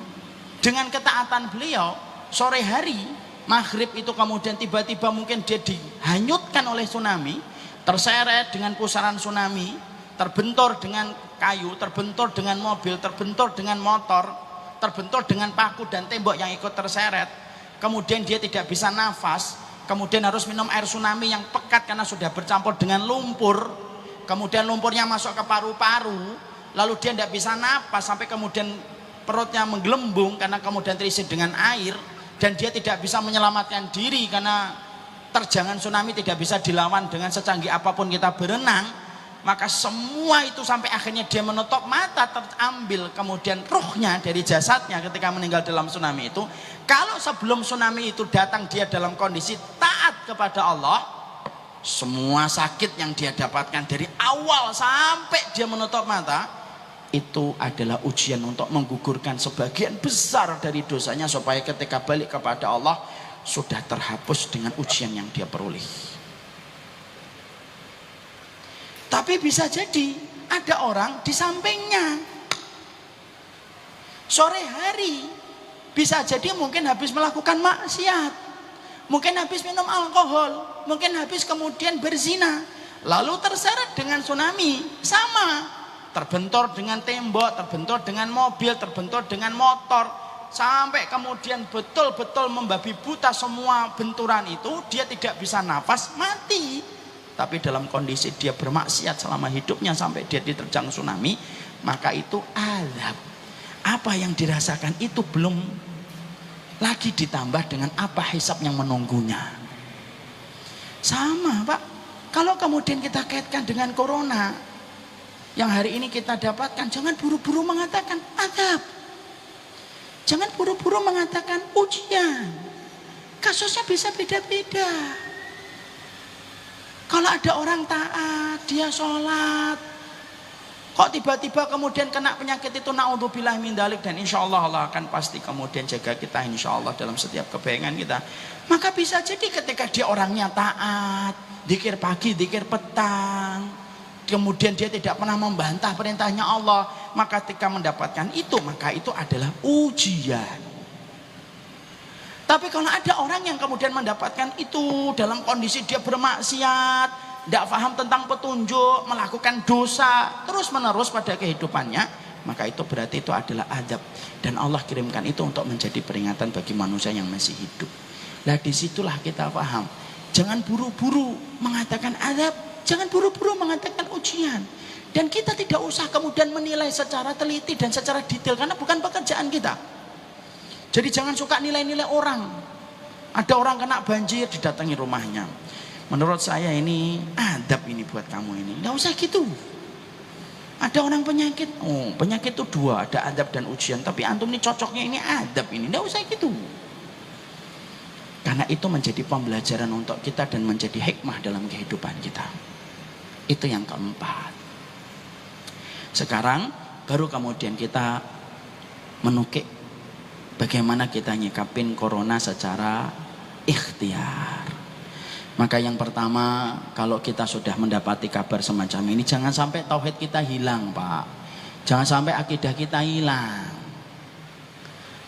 dengan ketaatan beliau, sore hari maghrib itu kemudian tiba-tiba mungkin dia dihanyutkan oleh tsunami, terseret dengan pusaran tsunami, terbentur dengan kayu, terbentur dengan mobil, terbentur dengan motor, terbentur dengan paku dan tembok yang ikut terseret, kemudian dia tidak bisa nafas, kemudian harus minum air tsunami yang pekat karena sudah bercampur dengan lumpur, kemudian lumpurnya masuk ke paru-paru, lalu dia tidak bisa nafas sampai kemudian perutnya menggelembung karena kemudian terisi dengan air, dan dia tidak bisa menyelamatkan diri karena terjangan tsunami tidak bisa dilawan dengan secanggih apapun kita berenang. Maka semua itu sampai akhirnya dia menutup mata, terambil kemudian ruhnya dari jasadnya ketika meninggal dalam tsunami itu. Kalau sebelum tsunami itu datang dia dalam kondisi taat kepada Allah, semua sakit yang dia dapatkan dari awal sampai dia menutup mata itu adalah ujian untuk menggugurkan sebagian besar dari dosanya, supaya ketika balik kepada Allah sudah terhapus dengan ujian yang dia peroleh. Tapi bisa jadi ada orang di sampingnya sore hari, bisa jadi mungkin habis melakukan maksiat, mungkin habis minum alkohol, mungkin habis kemudian berzina, lalu terseret dengan tsunami, sama, terbentur dengan tembok, terbentur dengan mobil, terbentur dengan motor, sampai kemudian betul-betul membabi buta semua benturan itu, dia tidak bisa nafas, mati. Tapi dalam kondisi dia bermaksiat selama hidupnya sampai dia diterjang tsunami, maka itu azab. Apa yang dirasakan itu belum lagi ditambah dengan apa hisab yang menunggunya. Sama Pak, kalau kemudian kita kaitkan dengan corona yang hari ini kita dapatkan, jangan buru-buru mengatakan azab, jangan buru-buru mengatakan ujian. Kasusnya bisa beda-beda. Kalau ada orang taat, dia sholat, kok tiba-tiba kemudian kena penyakit itu, naudzubillah min dzalik, dan insya Allah Allah akan pasti kemudian jaga kita insya Allah dalam setiap kebayangan kita. Maka bisa jadi ketika dia orangnya taat, dzikir pagi, dzikir petang, kemudian dia tidak pernah membantah perintahnya Allah, maka ketika mendapatkan itu, maka itu adalah ujian. Tapi kalau ada orang yang kemudian mendapatkan itu dalam kondisi dia bermaksiat, tidak paham tentang petunjuk, melakukan dosa terus menerus pada kehidupannya, maka itu berarti itu adalah azab, dan Allah kirimkan itu untuk menjadi peringatan bagi manusia yang masih hidup. Nah disitulah kita paham, jangan buru-buru mengatakan azab, jangan buru-buru mengatakan ujian, dan kita tidak usah kemudian menilai secara teliti dan secara detail karena bukan pekerjaan kita. Jadi jangan suka nilai-nilai orang. Ada orang kena banjir, didatangi rumahnya. Menurut saya ini adab ini buat kamu ini. Nggak usah gitu. Ada orang penyakit, oh penyakit itu dua, ada adab dan ujian. Tapi antum ini cocoknya ini adab ini, nggak usah gitu. Karena itu menjadi pembelajaran untuk kita dan menjadi hikmah dalam kehidupan kita. Itu yang keempat. Sekarang baru kemudian kita menukik bagaimana kita nyikapin corona secara ikhtiar. Maka yang pertama, kalau kita sudah mendapati kabar semacam ini, jangan sampai tauhid kita hilang, Pak. Jangan sampai akidah kita hilang.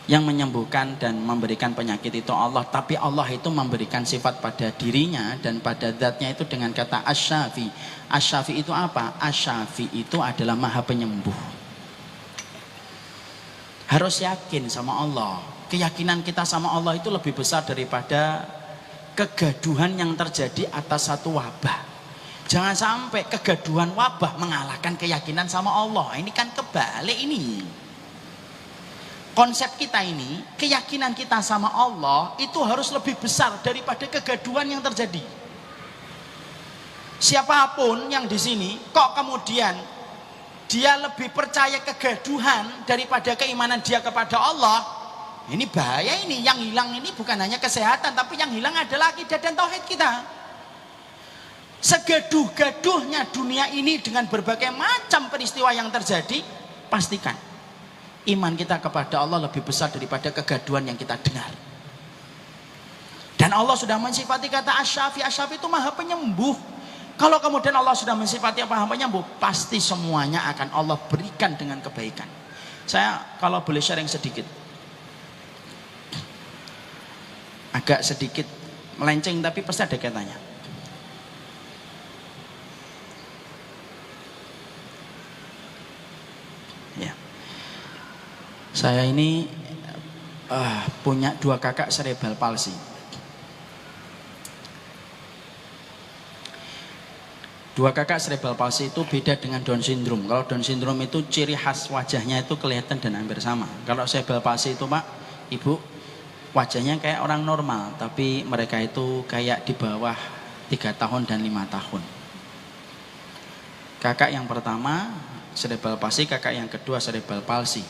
Yang menyembuhkan dan memberikan penyakit itu Allah, tapi Allah itu memberikan sifat pada dirinya dan pada zatnya itu dengan kata Asy-Syafi. Asy-Syafi itu apa? Asy-Syafi itu adalah Maha Penyembuh. Harus yakin sama Allah. Keyakinan kita sama Allah itu lebih besar daripada kegaduhan yang terjadi atas satu wabah. Jangan sampai kegaduhan wabah mengalahkan keyakinan sama Allah. Ini kan kebalik ini. Konsep kita ini, keyakinan kita sama Allah itu harus lebih besar daripada kegaduhan yang terjadi. Siapapun yang di sini kok kemudian dia lebih percaya kegaduhan daripada keimanan dia kepada Allah, ini bahaya ini. Yang hilang ini bukan hanya kesehatan, tapi yang hilang adalah akidah dan tauhid kita. Segaduh-gaduhnya dunia ini dengan berbagai macam peristiwa yang terjadi, pastikan iman kita kepada Allah lebih besar daripada kegaduhan yang kita dengar. Dan Allah sudah mensifati kata Asy-Syafi. Asy-Syafi itu Maha Penyembuh. Kalau kemudian Allah sudah mensifati Maha Penyembuh, pasti semuanya akan Allah berikan dengan kebaikan. Saya kalau boleh sharing sedikit, agak sedikit melenceng tapi pasti ada kaitannya. Ya. Saya ini punya 2 kakak cerebral palsy. 2 kakak cerebral palsy itu beda dengan Down syndrome. Kalau Down syndrome itu ciri khas wajahnya itu kelihatan dan hampir sama. Kalau cerebral palsy itu Pak, Ibu, wajahnya kayak orang normal, tapi mereka itu kayak di bawah 3 tahun dan 5 tahun. Kakak yang pertama cerebral palsy, kakak yang kedua cerebral palsy.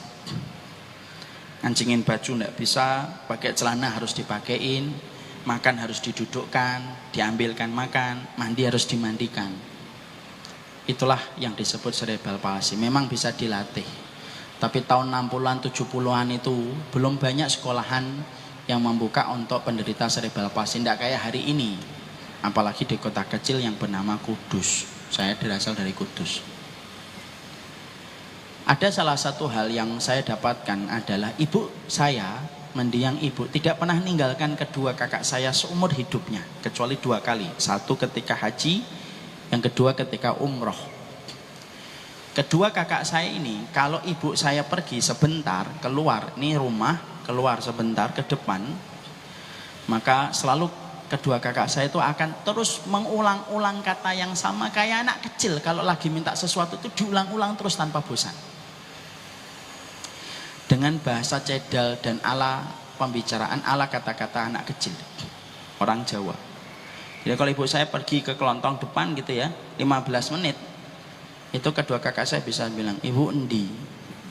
Ngancingin baju enggak bisa, pakai celana harus dipakein, makan harus didudukkan, diambilkan makan, mandi harus dimandikan. Itulah yang disebut cerebral palsy. Memang bisa dilatih. Tapi tahun 60-an, 70-an itu belum banyak sekolahan yang membuka untuk penderita cerebral palsy. Tidak kayak hari ini. Apalagi di kota kecil yang bernama Kudus. Saya berasal dari Kudus. Ada salah satu hal yang saya dapatkan adalah ibu saya, mendiang ibu, tidak pernah meninggalkan kedua kakak saya seumur hidupnya. Kecuali 2 kali. Satu ketika haji, yang kedua ketika umroh. Kedua kakak saya ini, kalau ibu saya pergi sebentar keluar, ini rumah, keluar sebentar ke depan, maka selalu kedua kakak saya itu akan terus mengulang-ulang kata yang sama kayak anak kecil. Kalau lagi minta sesuatu itu diulang-ulang terus tanpa bosan. Dengan bahasa cedal dan ala pembicaraan, ala kata-kata anak kecil, orang Jawa. Jadi kalau ibu saya pergi ke kelontong depan gitu ya, 15 menit, itu kedua kakak saya bisa bilang, ibu endi,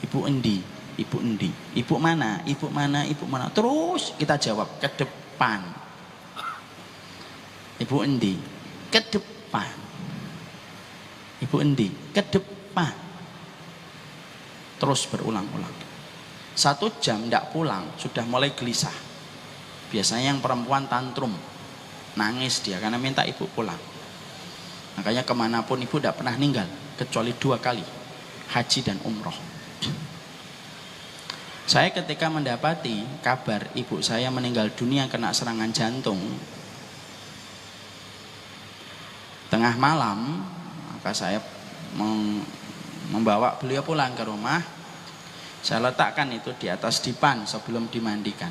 ibu endi, ibu endi, ibu mana, ibu mana, ibu mana. Terus kita jawab, ke depan. Ibu endi, ke depan. Ibu endi, ke depan. Terus berulang-ulang. 1 jam tidak pulang, sudah mulai gelisah. Biasanya yang perempuan tantrum, nangis dia karena minta ibu pulang. Makanya kemanapun ibu tidak pernah ninggal, kecuali 2 kali, haji dan umroh. Saya ketika mendapati kabar ibu saya meninggal dunia kena serangan jantung, tengah malam, maka saya membawa beliau pulang ke rumah. Saya letakkan itu di atas dipan sebelum dimandikan.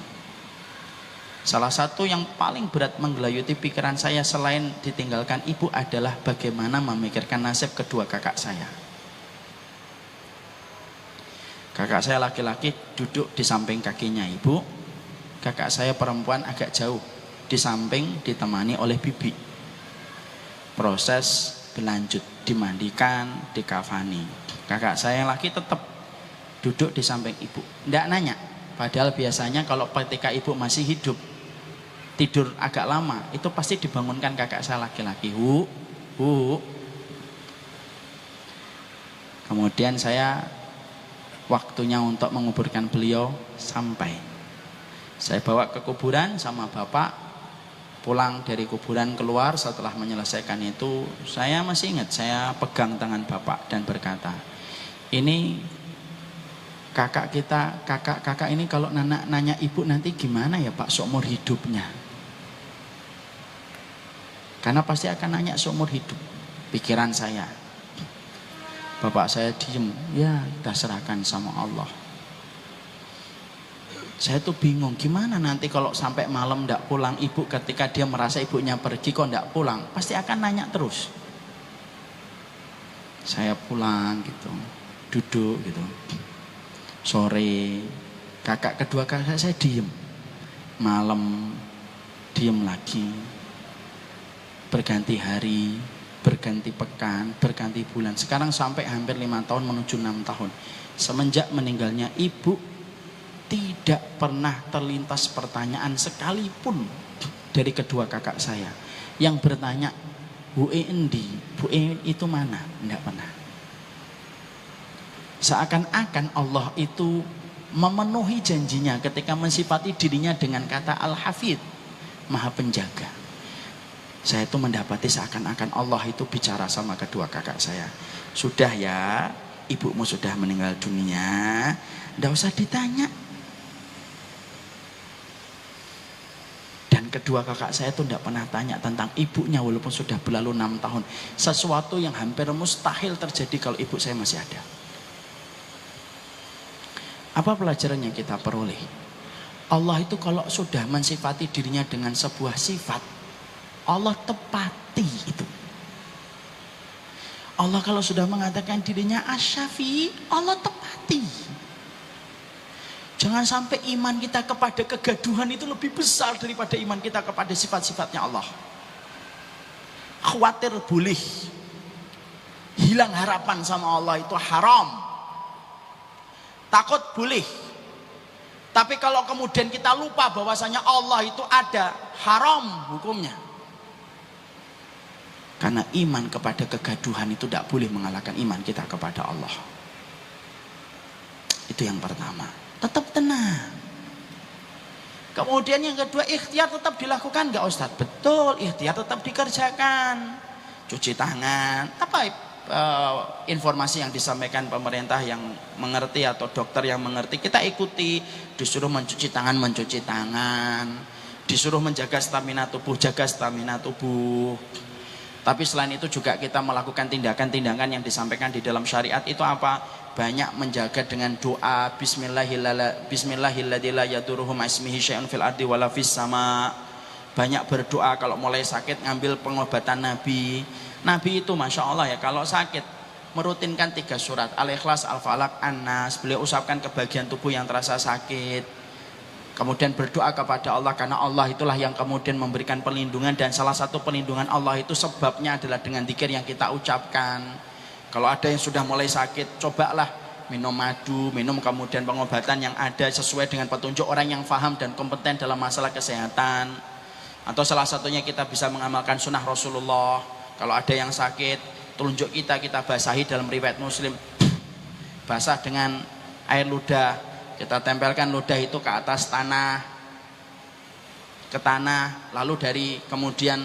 Salah satu yang paling berat menggelayuti pikiran saya selain ditinggalkan ibu adalah bagaimana memikirkan nasib kedua kakak saya. Kakak saya laki-laki duduk di samping kakinya ibu. Kakak saya perempuan agak jauh, di samping ditemani oleh bibi. Proses berlanjut, dimandikan, dikafani. Kakak saya yang laki tetap duduk di samping ibu, tidak nanya. Padahal biasanya kalau ketika ibu masih hidup tidur agak lama, itu pasti dibangunkan kakak saya laki-laki. Hu. Kemudian saya waktunya untuk menguburkan beliau sampai. Saya bawa ke kuburan sama bapak, pulang dari kuburan keluar setelah menyelesaikan itu, saya masih ingat, saya pegang tangan bapak dan berkata, ini kakak kita, kakak ini kalau nanya ibu nanti gimana ya Pak seumur hidupnya? Karena pasti akan nanya seumur hidup. Pikiran saya. Bapak saya diem, ya kita serahkan sama Allah. Saya tuh bingung, gimana nanti kalau sampai malam ndak pulang ibu, ketika dia merasa ibunya pergi kok ndak pulang, pasti akan nanya terus. Saya pulang gitu, duduk gitu. Sore, kedua kakak saya diem. Malam, diem lagi. Berganti hari, berganti pekan, berganti bulan. Sekarang sampai hampir 5 tahun menuju 6 tahun. Semenjak meninggalnya ibu, tidak pernah terlintas pertanyaan sekalipun dari kedua kakak saya yang bertanya, Bu endi, Bu itu mana? Tidak pernah. Seakan-akan Allah itu memenuhi janjinya ketika mensifati dirinya dengan kata Al-Hafidh, Maha Penjaga. Saya itu mendapati seakan-akan Allah itu bicara sama kedua kakak saya. Sudah ya, ibumu sudah meninggal dunia, tidak usah ditanya. Dan kedua kakak saya itu tidak pernah tanya tentang ibunya walaupun sudah berlalu 6 tahun. Sesuatu yang hampir mustahil terjadi kalau ibu saya masih ada. Apa pelajaran yang kita peroleh? Allah itu kalau sudah mensifati dirinya dengan sebuah sifat, Allah tepati itu. Allah kalau sudah mengatakan dirinya Asy-Syafi', Allah tepati. Jangan sampai iman kita kepada kegaduhan itu lebih besar daripada iman kita kepada sifat-sifatnya Allah. Khawatir boleh, hilang harapan sama Allah itu haram. Takut boleh. Tapi kalau kemudian kita lupa bahwasanya Allah itu ada, haram hukumnya. Karena iman kepada kegaduhan itu tidak boleh mengalahkan iman kita kepada Allah. Itu yang pertama. Tetap tenang. Kemudian yang kedua, ikhtiar tetap dilakukan nggak Ustadz? Betul, ikhtiar tetap dikerjakan. Cuci tangan, apa informasi yang disampaikan pemerintah yang mengerti atau dokter yang mengerti, kita ikuti. Disuruh mencuci tangan, disuruh menjaga stamina tubuh, jaga stamina tubuh. Tapi selain itu juga kita melakukan tindakan-tindakan yang disampaikan di dalam syariat itu apa? Banyak menjaga dengan doa Bismillahilladzi la yadurruhu ma'ismihi syai'un fil ardi wala fis sama. Banyak berdoa. Kalau mulai sakit ngambil pengobatan Nabi. Nabi itu Masya Allah ya, kalau sakit merutinkan 3 surat Al-Ikhlas, Al-Falaq, An-Nas. Beliau usapkan ke bagian tubuh yang terasa sakit. Kemudian berdoa kepada Allah, karena Allah itulah yang kemudian memberikan perlindungan. Dan salah satu perlindungan Allah itu sebabnya adalah dengan zikir yang kita ucapkan. Kalau ada yang sudah mulai sakit, cobalah minum madu, minum kemudian pengobatan yang ada sesuai dengan petunjuk orang yang faham dan kompeten dalam masalah kesehatan. Atau salah satunya kita bisa mengamalkan sunnah Rasulullah. Kalau ada yang sakit, telunjuk kita basahi dalam riwayat Muslim. Basah dengan air ludah. Kita tempelkan ludah itu ke atas tanah. Ke tanah. Lalu dari kemudian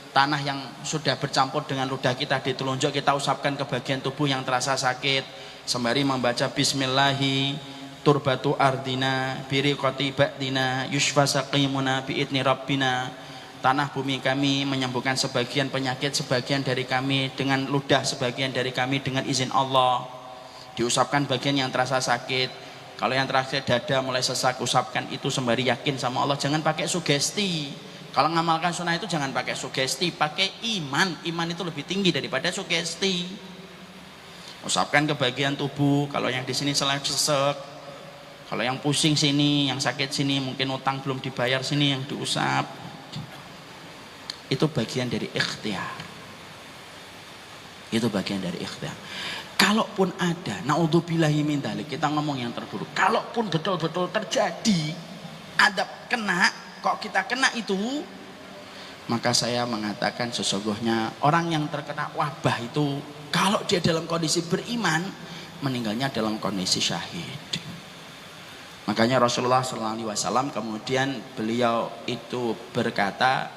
tanah yang sudah bercampur dengan ludah kita di telunjuk, kita usapkan ke bagian tubuh yang terasa sakit. Sembari membaca Bismillahi turbatu ardina biriqati ba'dina yushfa saqimuna bi'idni rabbina. Tanah bumi kami menyembuhkan sebagian penyakit sebagian dari kami, dengan ludah sebagian dari kami dengan izin Allah. Diusapkan bagian yang terasa sakit. Kalau yang terasa dada mulai sesak, usapkan itu sembari yakin sama Allah. Jangan pakai sugesti. Kalau ngamalkan sunnah itu jangan pakai sugesti, pakai iman. Iman itu lebih tinggi daripada sugesti. Usapkan ke bagian tubuh. Kalau yang di sini sesek, kalau yang pusing sini, yang sakit sini, mungkin utang belum dibayar sini yang diusap. Itu bagian dari ikhtiar. Itu bagian dari ikhtiar. Kalaupun ada, naudzubillahi min dzalik, kita ngomong yang terburuk. Kalaupun betul-betul terjadi, ada kena, kok kita kena itu, maka saya mengatakan sesungguhnya orang yang terkena wabah itu, kalau dia dalam kondisi beriman, meninggalnya dalam kondisi syahid. Makanya Rasulullah SAW kemudian beliau itu berkata,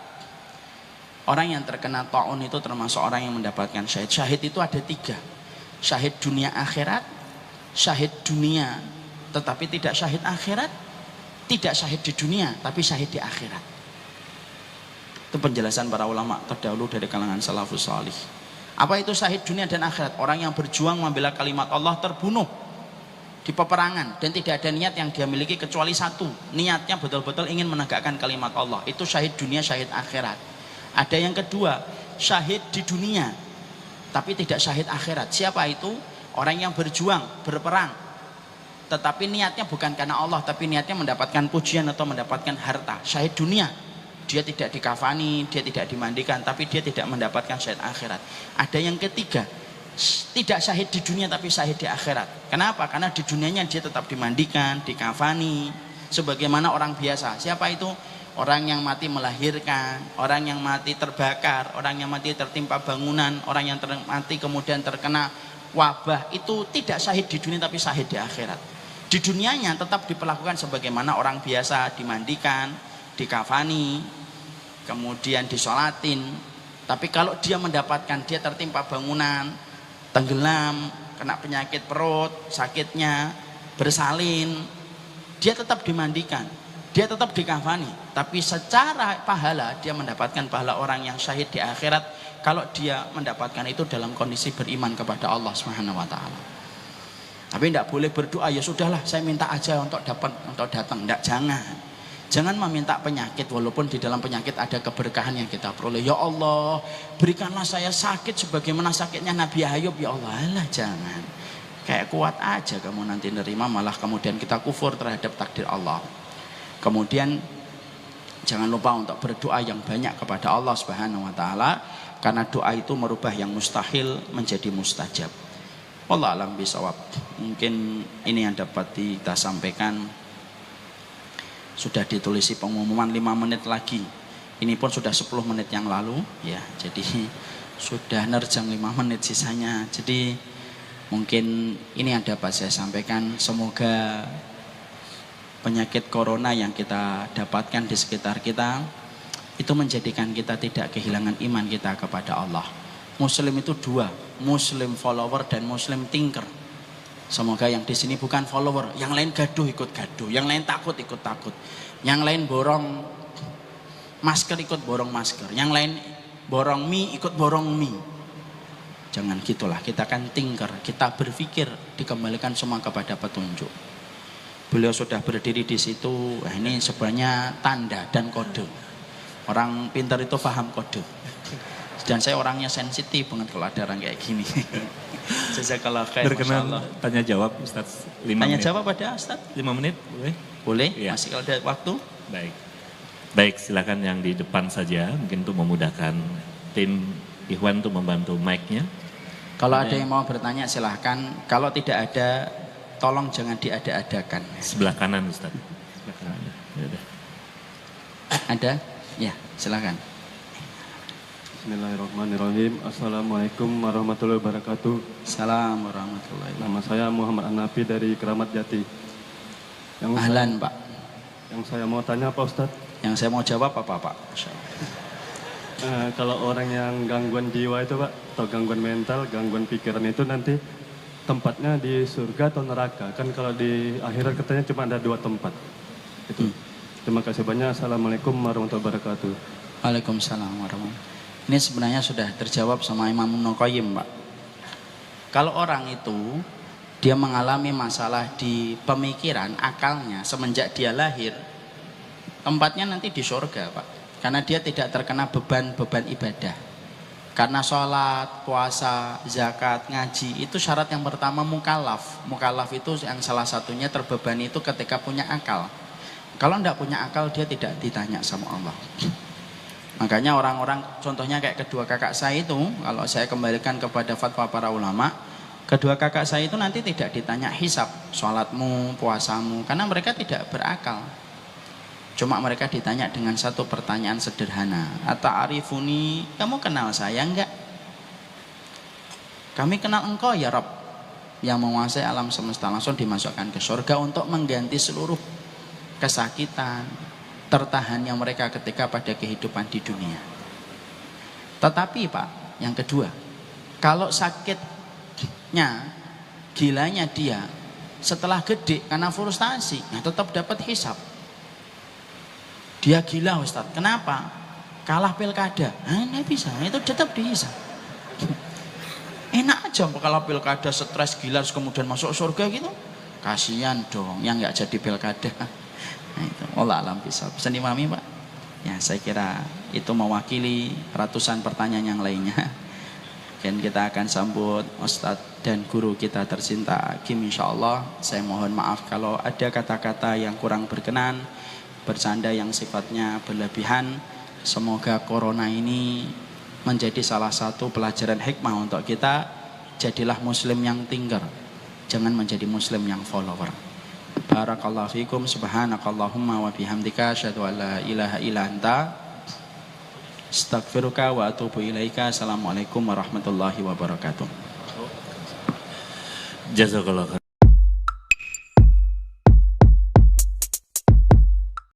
orang yang terkena ta'un itu termasuk orang yang mendapatkan syahid. Syahid itu ada 3. Syahid dunia akhirat, syahid dunia tetapi tidak syahid akhirat, tidak syahid di dunia tapi syahid di akhirat. Itu penjelasan para ulama terdahulu dari kalangan salafus salih. Apa itu syahid dunia dan akhirat? Orang yang berjuang membela kalimat Allah terbunuh di peperangan dan tidak ada niat yang dia miliki kecuali satu, niatnya betul-betul ingin menegakkan kalimat Allah. Itu syahid dunia, syahid akhirat. Ada yang kedua, syahid di dunia tapi tidak syahid akhirat. Siapa itu? Orang yang berjuang, berperang tetapi niatnya bukan karena Allah, tapi niatnya mendapatkan pujian atau mendapatkan harta. Syahid dunia, dia tidak dikafani, dia tidak dimandikan, tapi dia tidak mendapatkan syahid akhirat. Ada yang ketiga, tidak syahid di dunia tapi syahid di akhirat. Kenapa? Karena di dunianya dia tetap dimandikan, dikafani sebagaimana orang biasa. Siapa itu? Orang yang mati melahirkan, orang yang mati terbakar, orang yang mati tertimpa bangunan, orang yang mati kemudian terkena wabah, itu tidak syahid di dunia tapi syahid di akhirat. Di dunianya tetap diperlakukan sebagaimana orang biasa, dimandikan, dikafani, kemudian disolatin. Tapi kalau dia mendapatkan, dia tertimpa bangunan, tenggelam, kena penyakit perut, sakitnya, bersalin, dia tetap dimandikan, dia tetap dikafani, tapi secara pahala dia mendapatkan pahala orang yang syahid di akhirat kalau dia mendapatkan itu dalam kondisi beriman kepada Allah Subhanahu wa taala. Tapi tidak boleh berdoa, ya sudahlah saya minta aja untuk dapat, untuk datang. Tidak, jangan. Jangan meminta penyakit walaupun di dalam penyakit ada keberkahan yang kita peroleh. Ya Allah, berikanlah saya sakit sebagaimana sakitnya Nabi Ayub, ya Allah. Alah, jangan. Kayak kuat aja kamu nanti nerima, malah kemudian kita kufur terhadap takdir Allah. Kemudian jangan lupa untuk berdoa yang banyak kepada Allah Subhanahu wa taala, karena doa itu merubah yang mustahil menjadi mustajab. Wallahu a'lam bishawab. Mungkin ini yang dapat kita sampaikan. Sudah ditulisi pengumuman 5 menit lagi. Ini pun sudah 10 menit yang lalu ya. Jadi sudah nerjang 5 menit sisanya. Jadi mungkin ini yang dapat saya sampaikan. Semoga penyakit corona yang kita dapatkan di sekitar kita itu menjadikan kita tidak kehilangan iman kita kepada Allah. Muslim itu 2, Muslim follower dan Muslim thinker. Semoga yang di sini bukan follower, yang lain gaduh ikut gaduh, yang lain takut ikut takut, yang lain borong masker ikut borong masker, yang lain borong mie ikut borong mie. Jangan gitulah, kita kan thinker, kita berpikir, dikembalikan semua kepada petunjuk. Beliau sudah berdiri di situ. Ini sebenarnya tanda dan kode. Orang pintar itu paham kode. Dan saya orangnya sensitif banget kalau ada orang kayak gini. Jazakallah khair. Berkenan tanya jawab Ustaz 5 menit. Tanya jawab pada Ustaz? 5 menit boleh? Boleh? Ya. Masih kalau ada waktu? Baik. Baik, silakan yang di depan saja, mungkin untuk memudahkan tim Ikhwan untuk membantu mic-nya. Kalau ada yang mau bertanya silahkan. Kalau tidak ada, tolong jangan diada-adakan. Sebelah kanan Ustaz. Sebelah kanan. Ya udah. Ada? Ya, silakan. Bismillahirrahmanirrahim. Assalamualaikum warahmatullahi wabarakatuh. Assalamualaikum warahmatullahi wabarakatuh. Nama saya Muhammad Anafi dari Keramat Jati. Ahlan Pak. Yang saya mau tanya Pak Ustadz. Yang saya mau jawab apa Pak? Kalau orang yang gangguan jiwa itu Pak, atau gangguan mental, gangguan pikiran itu nanti tempatnya di surga atau neraka? Kan kalau di akhirat katanya cuma ada 2 tempat. Itu. Terima kasih banyak. Assalamualaikum warahmatullahi wabarakatuh. Waalaikumsalam warahmatullahi wabarakatuh. Ini sebenarnya sudah terjawab sama Imam Ibnu Qayyim, Pak. Kalau orang itu dia mengalami masalah di pemikiran, akalnya semenjak dia lahir, tempatnya nanti di surga, Pak. Karena dia tidak terkena beban-beban ibadah. Karena sholat, puasa, zakat, ngaji itu syarat yang pertama mukallaf. Mukallaf itu yang salah satunya terbebani itu ketika punya akal. Kalau tidak punya akal dia tidak ditanya sama Allah. Makanya orang-orang contohnya kayak kedua kakak saya itu, kalau saya kembalikan kepada fatwa para ulama, kedua kakak saya itu nanti tidak ditanya hisab, sholatmu, puasamu, karena mereka tidak berakal. Cuma mereka ditanya dengan satu pertanyaan sederhana, ata'arifuni, kamu kenal saya enggak? Kami kenal engkau ya Rabb, yang menguasai alam semesta. Langsung dimasukkan ke surga untuk mengganti seluruh kesakitan, tertahannya mereka ketika pada kehidupan di dunia. Tetapi Pak, yang kedua, kalau sakitnya, gilanya dia setelah gede karena frustasi, nah tetap dapat hisab. Dia gila Ustaz, kenapa? Kalah pilkada, nah bisa, itu tetap dihisab. Enak aja kalau pilkada stres gila kemudian masuk surga gitu. Kasihan dong yang nggak jadi pilkada. Nah itu Allah alam bisa. Pesan dimami Pak. Ya saya kira itu mewakili ratusan pertanyaan yang lainnya. Dan kita akan sambut Ustadz dan guru kita tercinta Kim insyaallah. Saya mohon maaf kalau ada kata-kata yang kurang berkenan, bercanda yang sifatnya berlebihan. Semoga corona ini menjadi salah satu pelajaran hikmah untuk kita. Jadilah muslim yang tinggal, jangan menjadi muslim yang follower. Barakallahu fikum, subhanakallahumma wa bihamdika asyhadu an la ilaha illa anta astaghfiruka wa atubu ilaika. Assalamualaikum warahmatullahi wabarakatuh. Jazakallah.